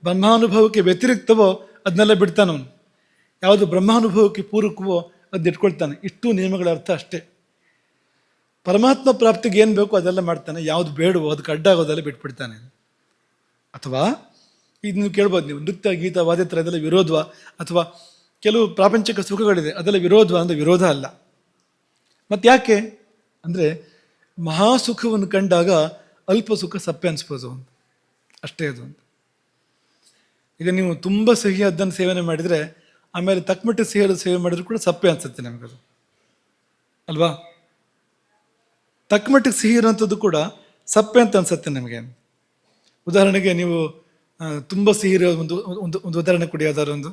ಬ್ರಹ್ಮಾನುಭವಕ್ಕೆ ವ್ಯತಿರಿಕ್ತವೋ ಅದನ್ನೆಲ್ಲ ಬಿಡ್ತಾನವನು, ಯಾವುದು ಬ್ರಹ್ಮಾನುಭವಕ್ಕೆ ಪೂರಕವೋ ಅದನ್ನ ಇಟ್ಕೊಳ್ತಾನೆ. ಇಷ್ಟು ನಿಯಮಗಳ ಅರ್ಥ ಅಷ್ಟೇ. ಪರಮಾತ್ಮ ಪ್ರಾಪ್ತಿಗೆ ಏನು ಬೇಕೋ ಅದೆಲ್ಲ ಮಾಡ್ತಾನೆ, ಯಾವುದು ಬೇಡವೋ ಅದಕ್ಕೆ ಅಡ್ಡಾಗೋದೆಲ್ಲ ಬಿಟ್ಬಿಡ್ತಾನೆ. ಅಥವಾ ಈಗ ನೀವು ಕೇಳ್ಬೋದು, ನೀವು ನೃತ್ಯ ಗೀತ ವಾದ್ಯತ್ರ ಅದೆಲ್ಲ ವಿರೋಧವ, ಅಥವಾ ಕೆಲವು ಪ್ರಾಪಂಚಿಕ ಸುಖಗಳಿದೆ ಅದೆಲ್ಲ ವಿರೋಧವ ಅಂದರೆ ವಿರೋಧ ಅಲ್ಲ. ಮತ್ತು ಯಾಕೆ ಅಂದರೆ ಮಹಾಸುಖವನ್ನು ಕಂಡಾಗ ಅಲ್ಪ ಸುಖ ಸಪ್ಪೆ ಅನಿಸ್ಬೋದು, ಅಷ್ಟೇ ಅದು. ಈಗ ನೀವು ತುಂಬ ಸಿಹಿಯಾದ್ದನ್ನು ಸೇವನೆ ಮಾಡಿದರೆ ಆಮೇಲೆ ತಕ್ಕಮಟ್ಟಿಗೆ ಸಿಹಿಯಾದ ಸೇವೆ ಮಾಡಿದ್ರು ಕೂಡ ಸಪ್ಪೆ ಅನಿಸುತ್ತೆ ನಮಗದು, ಅಲ್ವಾ? ತಕ್ಕಮಟ್ಟಿಗೆ ಸಿಹಿ ಇರೋಂಥದ್ದು ಕೂಡ ಸಪ್ಪೆ ಅಂತ ಅನಿಸುತ್ತೆ ನಮಗೆ. ಉದಾಹರಣೆಗೆ ನೀವು ತುಂಬ ಸಿಹಿ ಇರೋ ಒಂದು ಉದಾಹರಣೆ ಕೊಡಿ, ಯಾವ್ದಾದ್ರು ಒಂದು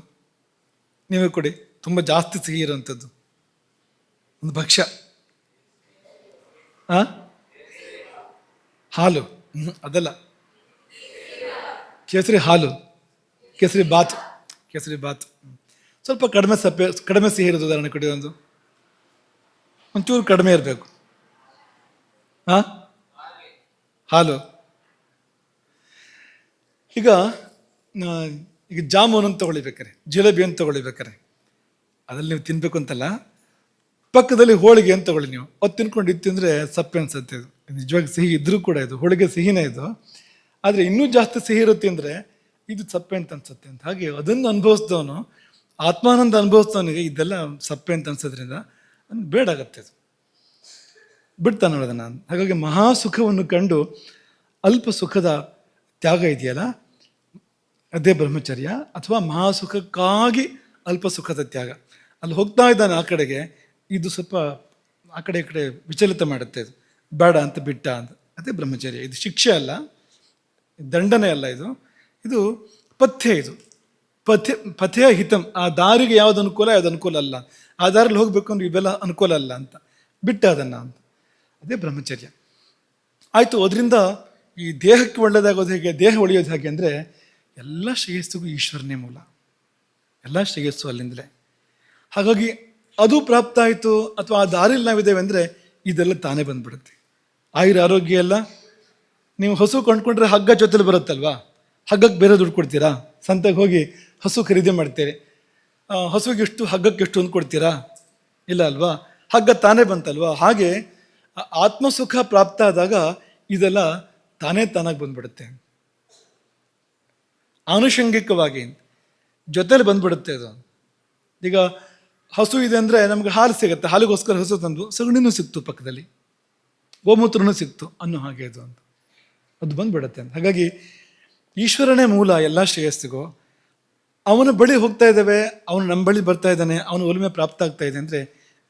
ನೀವೇ ಕೊಡಿ. ತುಂಬ ಜಾಸ್ತಿ ಸಿಹಿ ಇರೋಂಥದ್ದು ಒಂದು ಭಕ್ಷ್ಯ. ಹಾಲು ಅದಲ್ಲ, ಕೇಸರಿ ಹಾಲು, ಕೇಸರಿ ಬಾತ್, ಕೇಸರಿ ಬಾತ್. ಸ್ವಲ್ಪ ಕಡಿಮೆ ಸಿಹಿ ಇರೋದು ಉದಾಹರಣೆ ಕೊಡಿ. ಒಂಚೂರು ಕಡಿಮೆ ಇರಬೇಕು. ಹಾಲು. ಈಗ ಜಾಮೂನ್ ಅಂತ ತಗೊಳ್ಳಿಬೇಕಾರೆ, ಜಿಲೇಬಿ ಅಂತ ತಗೊಳ್ಳಿಬೇಕಾರೆ, ಅದ್ರಲ್ಲಿ ನೀವು ತಿನ್ಬೇಕು ಅಂತಲ್ಲ, ಪಕ್ಕದಲ್ಲಿ ಹೋಳಿಗೆ ಅಂತ ತಗೊಳ್ಳಿ. ನೀವು ಅದು ತಿನ್ಕೊಂಡು ಇದು ತಿಂದರೆ ಸಪ್ಪೆ ಅನ್ಸುತ್ತೆ. ಇದು ನಿಜವಾಗಿ ಸಿಹಿ ಇದ್ರೂ ಕೂಡ ಇದು ಹೋಳಿಗೆ ಸಿಹಿನೇ ಇದು, ಆದರೆ ಇನ್ನೂ ಜಾಸ್ತಿ ಸಿಹಿ ಇರುತ್ತೆ ಅಂದರೆ ಇದು ಸಪ್ಪೆ ಅಂತ ಅನ್ಸುತ್ತೆ ಅಂತ. ಹಾಗೆ ಅದನ್ನು ಅನುಭವಿಸಿದವನು, ಆತ್ಮಾನಂದ ಅನುಭವಿಸಿದವನಿಗೆ ಇದೆಲ್ಲ ಸಪ್ಪೆ ಅಂತ ಅನ್ಸೋದ್ರಿಂದ ನನಗೆ ಬೇಡಾಗತ್ತೆ, ಅದು ಬಿಡ್ತಾನೆ ನೋಡೋದು ನಾನು. ಹಾಗಾಗಿ ಮಹಾಸುಖವನ್ನು ಕಂಡು ಅಲ್ಪ ಸುಖದ ತ್ಯಾಗ ಇದೆಯಲ್ಲ, ಅದೇ ಬ್ರಹ್ಮಚರ್ಯ. ಅಥವಾ ಮಹಾಸುಖಕ್ಕಾಗಿ ಅಲ್ಪ ಸುಖದ ತ್ಯಾಗ. ಅಲ್ಲಿ ಹೋಗ್ತಾ ಇದ್ದಾನೆ ಆ ಕಡೆಗೆ, ಇದು ಸ್ವಲ್ಪ ಆ ಕಡೆ ಈ ಕಡೆ ವಿಚಲಿತ ಮಾಡುತ್ತೆ, ಇದು ಬೇಡ ಅಂತ ಬಿಟ್ಟ ಅಂತ. ಅದೇ ಬ್ರಹ್ಮಚರ್ಯ. ಇದು ಶಿಕ್ಷೆ ಅಲ್ಲ, ದಂಡನೆ ಅಲ್ಲ ಇದು, ಇದು ಪಥ್ಯ. ಇದು ಪಥ್ಯ ಹಿತಂ, ಆ ದಾರಿಗೆ ಯಾವ್ದು ಅನುಕೂಲ ಯಾವ್ದು ಅನುಕೂಲ ಅಲ್ಲ, ಆ ದಾರಿಲಿ ಹೋಗ್ಬೇಕು ಅಂದ್ರೆ ಇವೆಲ್ಲ ಅನುಕೂಲ ಅಲ್ಲ ಅಂತ ಬಿಟ್ಟ ಅದನ್ನು ಅಂತ. ಅದೇ ಬ್ರಹ್ಮಚರ್ಯ. ಆಯಿತು. ಅದರಿಂದ ಈ ದೇಹಕ್ಕೆ ಒಳ್ಳೆಯದಾಗೋದು ಹೇಗೆ, ದೇಹ ಉಳಿಯೋದು ಹೇಗೆ ಅಂದರೆ ಎಲ್ಲ ಶ್ರೇಯಸ್ಸಿಗೂ ಈಶ್ವರನೇ ಮೂಲ, ಎಲ್ಲ ಶ್ರೇಯಸ್ಸು ಅಲ್ಲಿಂದಲೇ. ಹಾಗಾಗಿ ಅದು ಪ್ರಾಪ್ತ ಆಯಿತು, ಅಥವಾ ಆ ದಾರಿಲಿ ನಾವಿದ್ದೇವೆ ಅಂದರೆ ಇದೆಲ್ಲ ತಾನೇ ಬಂದ್ಬಿಡುತ್ತೆ. ಆರೋಗ್ಯ ಎಲ್ಲ, ನೀವು ಹಸು ಕೊಂಡ್ಕೊಂಡ್ರೆ ಹಗ್ಗ ಜೊತೆಲಿ ಬರುತ್ತಲ್ವಾ, ಹಗ್ಗಕ್ಕೆ ಬೇರೆ ದುಡ್ಡು ಕೊಡ್ತೀರಾ? ಸಂತೆಗೆ ಹೋಗಿ ಹಸು ಖರೀದಿ ಮಾಡ್ತೀರಿ, ಹಸುಗೆಷ್ಟು ಹಗ್ಗಕ್ಕೆಷ್ಟು ಅಂತ ಕೊಡ್ತೀರಾ? ಇಲ್ಲ ಅಲ್ವಾ, ಹಗ್ಗ ತಾನೇ ಬಂತಲ್ವಾ. ಹಾಗೆ ಆತ್ಮಸುಖ ಪ್ರಾಪ್ತ ಆದಾಗ ಇದೆಲ್ಲ ತಾನೇ ತಾನಾಗಿ ಬಂದ್ಬಿಡುತ್ತೆ, ಆನುಷಂಗಿಕವಾಗಿ ಜೊತೆಲಿ ಬಂದ್ಬಿಡುತ್ತೆ ಅದು. ಈಗ ಹಸು ಇದೆ ಅಂದರೆ ನಮ್ಗೆ ಹಾಲು ಸಿಗುತ್ತೆ, ಹಾಲಿಗೋಸ್ಕರ ಹಸು ತಂದು ಸಗಣಿನೂ ಸಿಕ್ತು, ಪಕ್ಕದಲ್ಲಿ ಗೋಮೂತ್ರನೂ ಸಿಕ್ತು ಅನ್ನೋ ಹಾಗೆ ಅದು ಅಂತ ಅದು ಬಂದ್ಬಿಡುತ್ತೆ ಅಂತ. ಹಾಗಾಗಿ ಈಶ್ವರನೇ ಮೂಲ ಎಲ್ಲ ಶ್ರೇಯಸ್ಸಿಗೂ. ಅವನ ಬಳಿ ಹೋಗ್ತಾ ಇದ್ದೇವೆ, ಅವನು ನಮ್ಮ ಬಳಿ ಬರ್ತಾ ಇದ್ದಾನೆ, ಅವನ ಒಲಿಮೆ ಪ್ರಾಪ್ತ ಆಗ್ತಾ ಇದೆ ಅಂದರೆ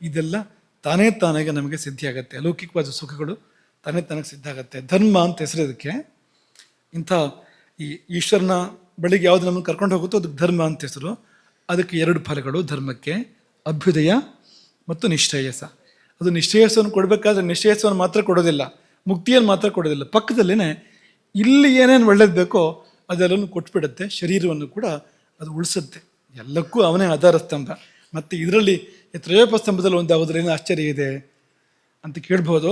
ಇದೆಲ್ಲ ತಾನೇ ತಾನಾಗೆ ನಮಗೆ ಸಿದ್ಧಿ ಆಗುತ್ತೆ. ಅಲೌಕಿಕವಾದ ಸುಖಗಳು ತಾನೇ ತಾನಾಗೆ ಸಿದ್ಧ ಆಗುತ್ತೆ. ಧರ್ಮ ಅಂತ ಹೆಸರೋದಕ್ಕೆ. ಇಂಥ ಈ ಈಶ್ವರನ ಬಳಿಗೆ ಯಾವುದು ನಮ್ಮನ್ನು ಕರ್ಕೊಂಡು ಹೋಗುತ್ತೋ ಅದಕ್ಕೆ ಧರ್ಮ ಅಂತ ಹೆಸರು. ಅದಕ್ಕೆ 2 ಫಲಗಳು ಧರ್ಮಕ್ಕೆ, ಅಭ್ಯುದಯ ಮತ್ತು ನಿಶ್ರೇಯಸ. ಅದು ನಿಶ್ರೇಯಸವನ್ನು ಕೊಡಬೇಕಾದ್ರೆ ನಿಶ್ರೇಯಸವನ್ನು ಮಾತ್ರ ಕೊಡೋದಿಲ್ಲ, ಮುಕ್ತಿಯನ್ನು ಮಾತ್ರ ಕೊಡೋದಿಲ್ಲ, ಪಕ್ಕದಲ್ಲೇ ಇಲ್ಲಿ ಏನೇನು ಒಳ್ಳೇದು ಬೇಕೋ ಅದೆಲ್ಲವನ್ನು ಕೊಟ್ಬಿಡುತ್ತೆ. ಶರೀರವನ್ನು ಕೂಡ ಅದು ಉಳಿಸುತ್ತೆ. ಎಲ್ಲಕ್ಕೂ ಅವನೇ ಆಧಾರ ಸ್ತಂಭ. ಮತ್ತು ಇದರಲ್ಲಿ ತ್ರಯೋಪ ಸ್ತಂಭದಲ್ಲಿ ಒಂದು ಯಾವುದ್ರೇನು ಆಶ್ಚರ್ಯ ಇದೆ ಅಂತ ಕೇಳ್ಬೋದು.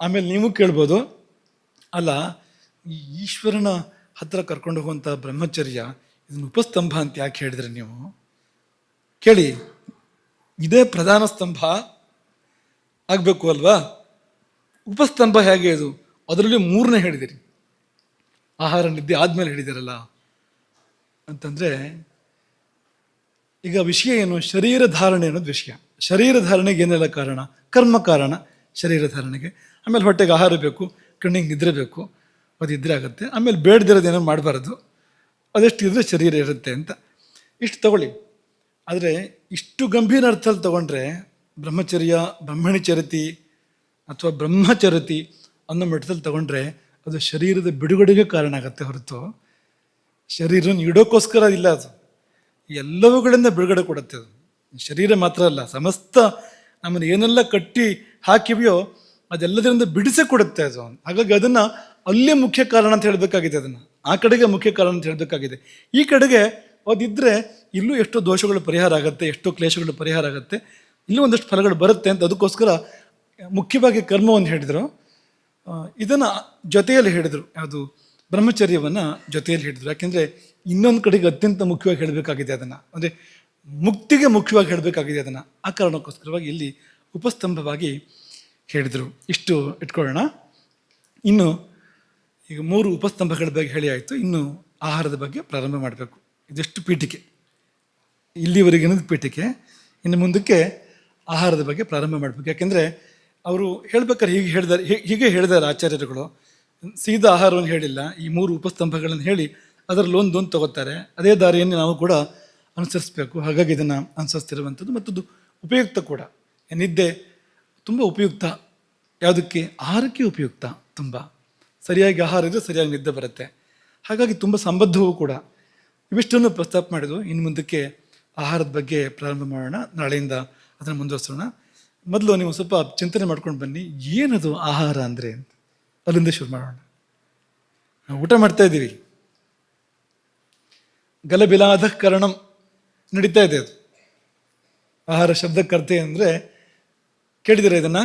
ಆಮೇಲೆ ನೀವು ಕೇಳ್ಬೋದು, ಅಲ್ಲ ಈ ಈಶ್ವರನ ಹತ್ರ ಕರ್ಕೊಂಡು ಹೋಗುವಂಥ ಬ್ರಹ್ಮಚರ್ಯ ಇದನ್ನು ಉಪಸ್ತಂಭ ಅಂತ ಯಾಕೆ ಹೇಳಿದ್ರೆ ನೀವು? ಕೇಳಿ, ಇದೇ ಪ್ರಧಾನ ಸ್ತಂಭ ಆಗಬೇಕು ಅಲ್ವಾ? ಉಪಸ್ತಂಭ ಹೇಗೆ ಇದು? ಅದರಲ್ಲಿ 3ನೇ ಹೇಳಿದಿರಿ, ಆಹಾರ ನಿದ್ದೆ ಆದಮೇಲೆ ಹೇಳಿದಿರಲ್ಲ ಅಂತಂದರೆ, ಈಗ ವಿಷಯ ಏನು? ಶರೀರ ಧಾರಣೆ ಅನ್ನೋದು ವಿಷಯ. ಶರೀರ ಧಾರಣೆಗೆ ಏನೆಲ್ಲ ಕಾರಣ? ಕರ್ಮ ಕಾರಣ ಶರೀರ ಧಾರಣೆಗೆ. ಆಮೇಲೆ ಹೊಟ್ಟೆಗೆ ಆಹಾರ ಬೇಕು, ಕಣ್ಣಿಗೆ ನಿದ್ರೆ ಬೇಕು, ಅದಿದ್ರೆ ಆಗುತ್ತೆ. ಆಮೇಲೆ ಬೇಡದಿರೋದೇನೋ ಮಾಡಬಾರ್ದು, ಅದೆಷ್ಟು ಇದ್ರೆ ಶರೀರ ಇರುತ್ತೆ ಅಂತ ಇಷ್ಟು ತಗೊಳ್ಳಿ. ಆದರೆ ಇಷ್ಟು ಗಂಭೀರ ಅರ್ಥದಲ್ಲಿ ತಗೊಂಡ್ರೆ ಬ್ರಹ್ಮಚರ್ಯ, ಬ್ರಹ್ಮಣಿಚರತಿ ಅಥವಾ ಬ್ರಹ್ಮಚರತಿ ಅನ್ನೋ ಮಟ್ಟದಲ್ಲಿ ತಗೊಂಡ್ರೆ ಅದು ಶರೀರದ ಬಿಡುಗಡೆಗೆ ಕಾರಣ ಆಗುತ್ತೆ ಹೊರತು ಶರೀರನ ಇಡೋಕ್ಕೋಸ್ಕರ ಇಲ್ಲ. ಅದು ಎಲ್ಲವುಗಳಿಂದ ಬಿಡುಗಡೆ ಕೊಡುತ್ತೆ. ಅದು ಶರೀರ ಮಾತ್ರ ಅಲ್ಲ, ಸಮಸ್ತ ನಮ್ಮನ್ನು ಏನೆಲ್ಲ ಕಟ್ಟಿ ಹಾಕಿವೆಯೋ ಅದೆಲ್ಲದರಿಂದ ಬಿಡಿಸಿ ಕೊಡುತ್ತೆ ಅದು. ಹಾಗಾಗಿ ಅದನ್ನು ಅಲ್ಲೇ ಮುಖ್ಯ ಕಾರಣ ಅಂತ ಹೇಳಬೇಕಾಗಿದೆ, ಅದನ್ನು ಆ ಕಡೆಗೆ ಮುಖ್ಯ ಕಾರಣ ಅಂತ ಹೇಳಬೇಕಾಗಿದೆ. ಈ ಕಡೆಗೆ ಅದಿದ್ದರೆ ಇಲ್ಲೂ ಎಷ್ಟೋ ದೋಷಗಳು ಪರಿಹಾರ ಆಗುತ್ತೆ, ಎಷ್ಟೋ ಕ್ಲೇಶಗಳು ಪರಿಹಾರ ಆಗುತ್ತೆ, ಇಲ್ಲೂ ಒಂದಷ್ಟು ಫಲಗಳು ಬರುತ್ತೆ ಅಂತ ಅದಕ್ಕೋಸ್ಕರ ಮುಖ್ಯವಾಗಿ ಕರ್ಮವನ್ನು ಹೇಳಿದರು. ಇದನ್ನು ಜೊತೆಯಲ್ಲಿ ಹೇಳಿದರು, ಯಾವುದು ಬ್ರಹ್ಮಚರ್ಯವನ್ನು ಜೊತೆಯಲ್ಲಿ ಹೇಳಿದರು. ಯಾಕೆಂದರೆ ಇನ್ನೊಂದು ಕಡೆಗೆ ಅತ್ಯಂತ ಮುಖ್ಯವಾಗಿ ಹೇಳಬೇಕಾಗಿದೆ ಅದನ್ನು, ಅಂದರೆ ಮುಕ್ತಿಗೆ ಮುಖ್ಯವಾಗಿ ಹೇಳಬೇಕಾಗಿದೆ ಅದನ್ನು. ಆ ಕಾರಣಕ್ಕೋಸ್ಕರವಾಗಿ ಇಲ್ಲಿ ಉಪಸ್ತಂಭವಾಗಿ ಹೇಳಿದರು. ಇಷ್ಟು ಇಟ್ಕೊಳ್ಳೋಣ. ಇನ್ನು ಈಗ 3 ಉಪಸ್ತಂಭಗಳ ಬಗ್ಗೆ ಹೇಳಿ ಆಯಿತು. ಇನ್ನು ಆಹಾರದ ಬಗ್ಗೆ ಪ್ರಾರಂಭ ಮಾಡಬೇಕು. ಇದೆಷ್ಟು ಪೀಠಿಕೆ, ಇಲ್ಲಿವರೆಗಿನ ಪೀಠಿಕೆ. ಇನ್ನು ಮುಂದಕ್ಕೆ ಆಹಾರದ ಬಗ್ಗೆ ಪ್ರಾರಂಭ ಮಾಡಬೇಕು. ಯಾಕೆಂದರೆ ಅವರು ಹೇಳ್ಬೇಕಾದ್ರೆ ಹೀಗೆ ಹೇಳಿದಾರೆ ಆಚಾರ್ಯರುಗಳು. ಸೀದಾ ಆಹಾರವನ್ನು ಹೇಳಿಲ್ಲ, ಈ 3 ಉಪಸ್ತಂಭಗಳನ್ನು ಹೇಳಿ ಅದರಲ್ಲಿ ಒಂದೊಂದು ತಗೋತಾರೆ. ಅದೇ ದಾರಿಯನ್ನು ನಾವು ಕೂಡ ಅನುಸರಿಸಬೇಕು. ಹಾಗಾಗಿ ಇದನ್ನು ಅನುಸರಿಸ್ತಿರುವಂಥದ್ದು. ಮತ್ತದು ಉಪಯುಕ್ತ ಕೂಡ. ನಿದ್ದೆ ತುಂಬ ಉಪಯುಕ್ತ. ಯಾವುದಕ್ಕೆ? ಆಹಾರಕ್ಕೆ ಉಪಯುಕ್ತ. ತುಂಬ ಸರಿಯಾಗಿ ಆಹಾರ ಇದ್ದರೆ ಸರಿಯಾಗಿ ನಿದ್ದೆ ಬರುತ್ತೆ. ಹಾಗಾಗಿ ತುಂಬ ಸಂಬದ್ಧವೂ ಕೂಡ. ಇವಿಷ್ಟನ್ನು ಪ್ರಸ್ತಾಪ ಮಾಡಿದ್ದು. ಇನ್ನು ಮುಂದಕ್ಕೆ ಆಹಾರದ ಬಗ್ಗೆ ಪ್ರಾರಂಭ ಮಾಡೋಣ. ನಾಳೆಯಿಂದ ಅದನ್ನು ಮುಂದುವರಿಸೋಣ. ಮೊದಲು ನೀವು ಸ್ವಲ್ಪ ಚಿಂತನೆ ಮಾಡ್ಕೊಂಡು ಬನ್ನಿ, ಏನದು ಆಹಾರ ಅಂದರೆ ಅಂತ. ಅಲ್ಲಿಂದ ಶುರು ಮಾಡೋಣ. ನಾವು ಊಟ ಮಾಡ್ತಾ ಇದ್ದೀವಿ, ಗಲಬಿಲಾದ ಕರಣಂ ನಡೀತಾ ಇದೆ. ಅದು ಆಹಾರ ಶಬ್ದಕ್ಕರ್ತೆ ಅಂದರೆ ಕೇಳಿದಿರ ಇದನ್ನು?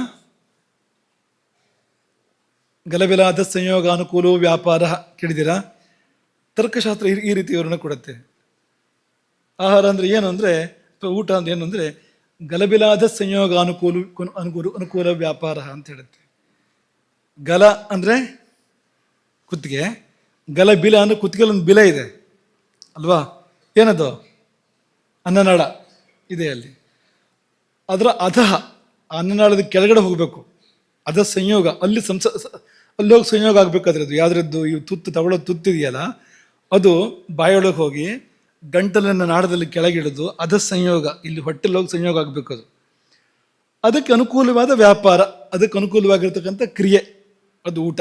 ಗಲಬಿಲಾದ ಸಂಯೋಗ ಅನುಕೂಲೋ ವ್ಯಾಪಾರ ಕೇಳಿದ್ದೀರಾ? ತರ್ಕಶಾಸ್ತ್ರ ಈ ರೀತಿ ವಿವರಣೆ ಕೊಡುತ್ತೆ. ಆಹಾರ ಅಂದರೆ ಏನು ಅಂದರೆ, ಊಟ ಅಂದ್ರೆ ಏನು ಅಂದರೆ ಗಲಬಿಲಾದ ಸಂಯೋಗ ಅನುಕೂಲ ವ್ಯಾಪಾರ ಅಂತ ಹೇಳುತ್ತೆ. ಗಲ ಅಂದರೆ ಕುತ್ತಿಗೆ, ಗಲಬಿಲ ಅಂದರೆ ಕುತ್ತಿಗೆಲ್ಲ ಒಂದು ಬಿಲ ಇದೆ ಅಲ್ವಾ? ಏನದು? ಅನ್ನನಾಳ ಇದೆ ಅಲ್ಲಿ. ಅದರ ಅಧಃ ಅನ್ನನಾಳದ ಕೆಳಗಡೆ ಹೋಗಬೇಕು. ಅದ ಸಂಯೋಗ ಅಲ್ಲಿ ಅಲ್ಲಿ ಹೋಗಿ ಸಂಯೋಗ ಆಗಬೇಕಾದ್ರೆ ಅದು ಯಾವುದ್ರದ್ದು ಈ ತುತ್ತು ತಗೊಳ್ಳೋದು ತುತ್ತಿದೆಯಲ್ಲ, ಅದು ಬಾಯೊಳಗೆ ಹೋಗಿ ಗಂಟಲಿನ ನಾಳದಲ್ಲಿ ಕೆಳಗಿಳಿದು ಅದ ಸಂಯೋಗ ಇಲ್ಲಿ ಹೊಟ್ಟೆಲಿ ಹೋಗಿ ಸಂಯೋಗ ಆಗಬೇಕು. ಅದಕ್ಕೆ ಅನುಕೂಲವಾದ ವ್ಯಾಪಾರ, ಅದಕ್ಕೆ ಅನುಕೂಲವಾಗಿರ್ತಕ್ಕಂಥ ಕ್ರಿಯೆ, ಅದು ಊಟ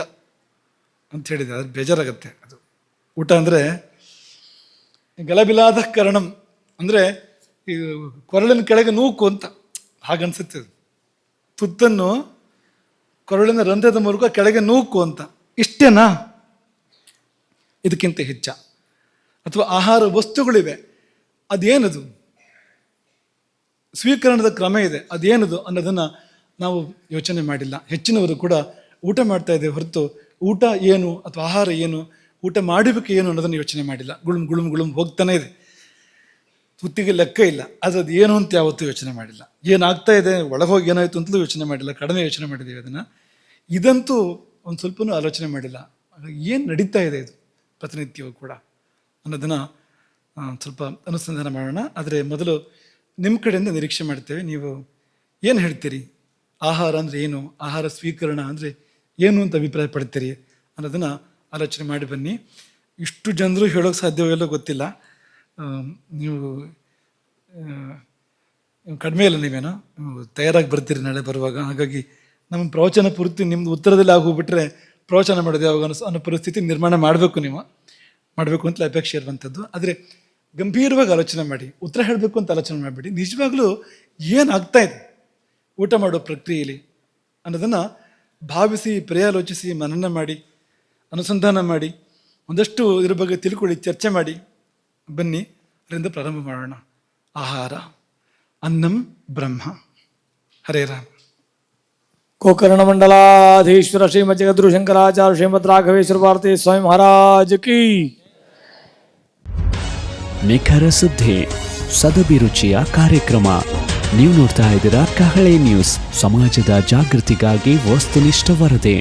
ಅಂತ ಹೇಳಿದೆ. ಅದು ಬೇಜಾರಾಗುತ್ತೆ. ಅದು ಊಟ ಅಂದರೆ ಗಲಬಿಲಾದ ಕರಣಂ ಅಂದರೆ ಈ ಕೊರಳಿನ ಕೆಳಗೆ ನೂಕು ಅಂತ ಹಾಗನ್ಸುತ್ತೆ. ತುತ್ತನ್ನು ಕೊರಳಿನ ರಂಧ್ರದ ಮೂಲಕ ಕೆಳಗೆ ನೂಕು ಅಂತ. ಇಷ್ಟೇನಾ? ಇದಕ್ಕಿಂತ ಹೆಚ್ಚ? ಅಥವಾ ಆಹಾರ ವಸ್ತುಗಳಿವೆ, ಅದೇನದು? ಸ್ವೀಕರಣದ ಕ್ರಮ ಇದೆ, ಅದೇನದು ಅನ್ನೋದನ್ನು ನಾವು ಯೋಚನೆ ಮಾಡಿಲ್ಲ. ಹೆಚ್ಚಿನವರು ಕೂಡ ಊಟ ಮಾಡ್ತಾ ಇದ್ದೇವೆ ಹೊರತು ಊಟ ಏನು ಅಥವಾ ಆಹಾರ ಏನು, ಊಟ ಮಾಡಬೇಕು ಏನು ಅನ್ನೋದನ್ನು ಯೋಚನೆ ಮಾಡಿಲ್ಲ. ಗುಳುಮ್ ಹೋಗ್ತಾನೆ ಇದೆ, ತುತ್ತಿಗೆ ಲೆಕ್ಕ ಇಲ್ಲ. ಆದರೆ ಅದು ಏನು ಅಂತ ಯಾವತ್ತೂ ಯೋಚನೆ ಮಾಡಿಲ್ಲ. ಏನಾಗ್ತಾ ಇದೆ, ಒಳಗೋಗಿ ಏನಾಯಿತು ಅಂತಲೂ ಯೋಚನೆ ಮಾಡಿಲ್ಲ, ಕಡಿಮೆ ಯೋಚನೆ ಮಾಡಿದ್ದೀವಿ ಅದನ್ನು. ಇದಂತೂ ಒಂದು ಸ್ವಲ್ಪನೂ ಆಲೋಚನೆ ಮಾಡಿಲ್ಲ. ಏನು ನಡೀತಾ ಇದೆ ಇದು ಪ್ರತಿನಿತ್ಯವೂ ಕೂಡ ಅನ್ನೋದನ್ನು ಸ್ವಲ್ಪ ಅನುಸಂಧಾನ ಮಾಡೋಣ. ಆದರೆ ಮೊದಲು ನಿಮ್ಮ ಕಡೆಯಿಂದ ನಿರೀಕ್ಷೆ ಮಾಡ್ತೇವೆ, ನೀವು ಏನು ಹೇಳ್ತೀರಿ? ಆಹಾರ ಅಂದರೆ ಏನು, ಆಹಾರ ಸ್ವೀಕರಣ ಅಂದರೆ ಏನು ಅಂತ ಅಭಿಪ್ರಾಯ ಪಡ್ತೀರಿ ಅನ್ನೋದನ್ನು ಆಲೋಚನೆ ಮಾಡಿ ಬನ್ನಿ. ಇಷ್ಟು ಜನರು ಹೇಳೋಕ್ಕೆ ಸಾಧ್ಯವೋ ಗೊತ್ತಿಲ್ಲ. ನೀವು ಕಡಿಮೆ ಇಲ್ಲ, ನೀವೇನೋ ತಯಾರಾಗಿ ಬರ್ತೀರಿ ನಾಳೆ ಬರುವಾಗ. ಹಾಗಾಗಿ ನಮ್ಮ ಪ್ರವಚನ ಪೂರ್ತಿ ನಿಮ್ಮದು ಉತ್ತರದಲ್ಲಿ ಆಗೋಗ್ಬಿಟ್ರೆ ಪ್ರವಚನ ಮಾಡೋದು ಯಾವಾಗ ಅನ್ನೋ ಪರಿಸ್ಥಿತಿ ನಿರ್ಮಾಣ ಮಾಡಬೇಕು ಅಂತಲೇ ಅಪೇಕ್ಷೆ ಇರುವಂಥದ್ದು. ಆದರೆ ಗಂಭೀರವಾಗಿ ಆಲೋಚನೆ ಮಾಡಿ, ಉತ್ತರ ಹೇಳಬೇಕು ಅಂತ ಆಲೋಚನೆ ಮಾಡಿಬಿಡಿ. ನಿಜವಾಗ್ಲೂ ಏನಾಗ್ತಾ ಇದೆ ಊಟ ಮಾಡೋ ಪ್ರಕ್ರಿಯೆಯಲ್ಲಿ ಅನ್ನೋದನ್ನು ಭಾವಿಸಿ, ಪರ್ಯಾಲೋಚಿಸಿ, ಮನನ ಮಾಡಿ, ಅನುಸಂಧಾನ ಮಾಡಿ, ಒಂದಷ್ಟು ಇದ್ರ ಬಗ್ಗೆ ತಿಳ್ಕೊಳ್ಳಿ, ಚರ್ಚೆ ಮಾಡಿ ಬನ್ನಿ. ಅದರಿಂದ ಪ್ರಾರಂಭ ಮಾಡೋಣ. ಆಹಾರ ಅನ್ನಂ ಬ್ರಹ್ಮ. ಹರೇ ರಾಮ. ಗೋಕರ್ಣ ಮಂಡಲಾಧೀಶ್ವರ ಶ್ರೀಮದ್ ಜಗದ್ಗುರು ಶಂಕರಾಚಾರ್ಯ ಶ್ರೀಮದ್ ರಾಘವೇಶ್ವರ ಭಾರತಿ ಸ್ವಾಮಿ ಮಹಾರಾಜ್ ಕಿ. ನಿಖರ ಸುದ್ದಿ, ಸದಭಿರುಚಿಯ ಕಾರ್ಯಕ್ರಮ. ನೀವು ನೋಡ್ತಾ ಇದ್ದೀರಾ ಕಹಳೆ ನ್ಯೂಸ್, ಸಮಾಜದ ಜಾಗೃತಿಗಾಗಿ ವಸ್ತುನಿಷ್ಠ ವರದಿ.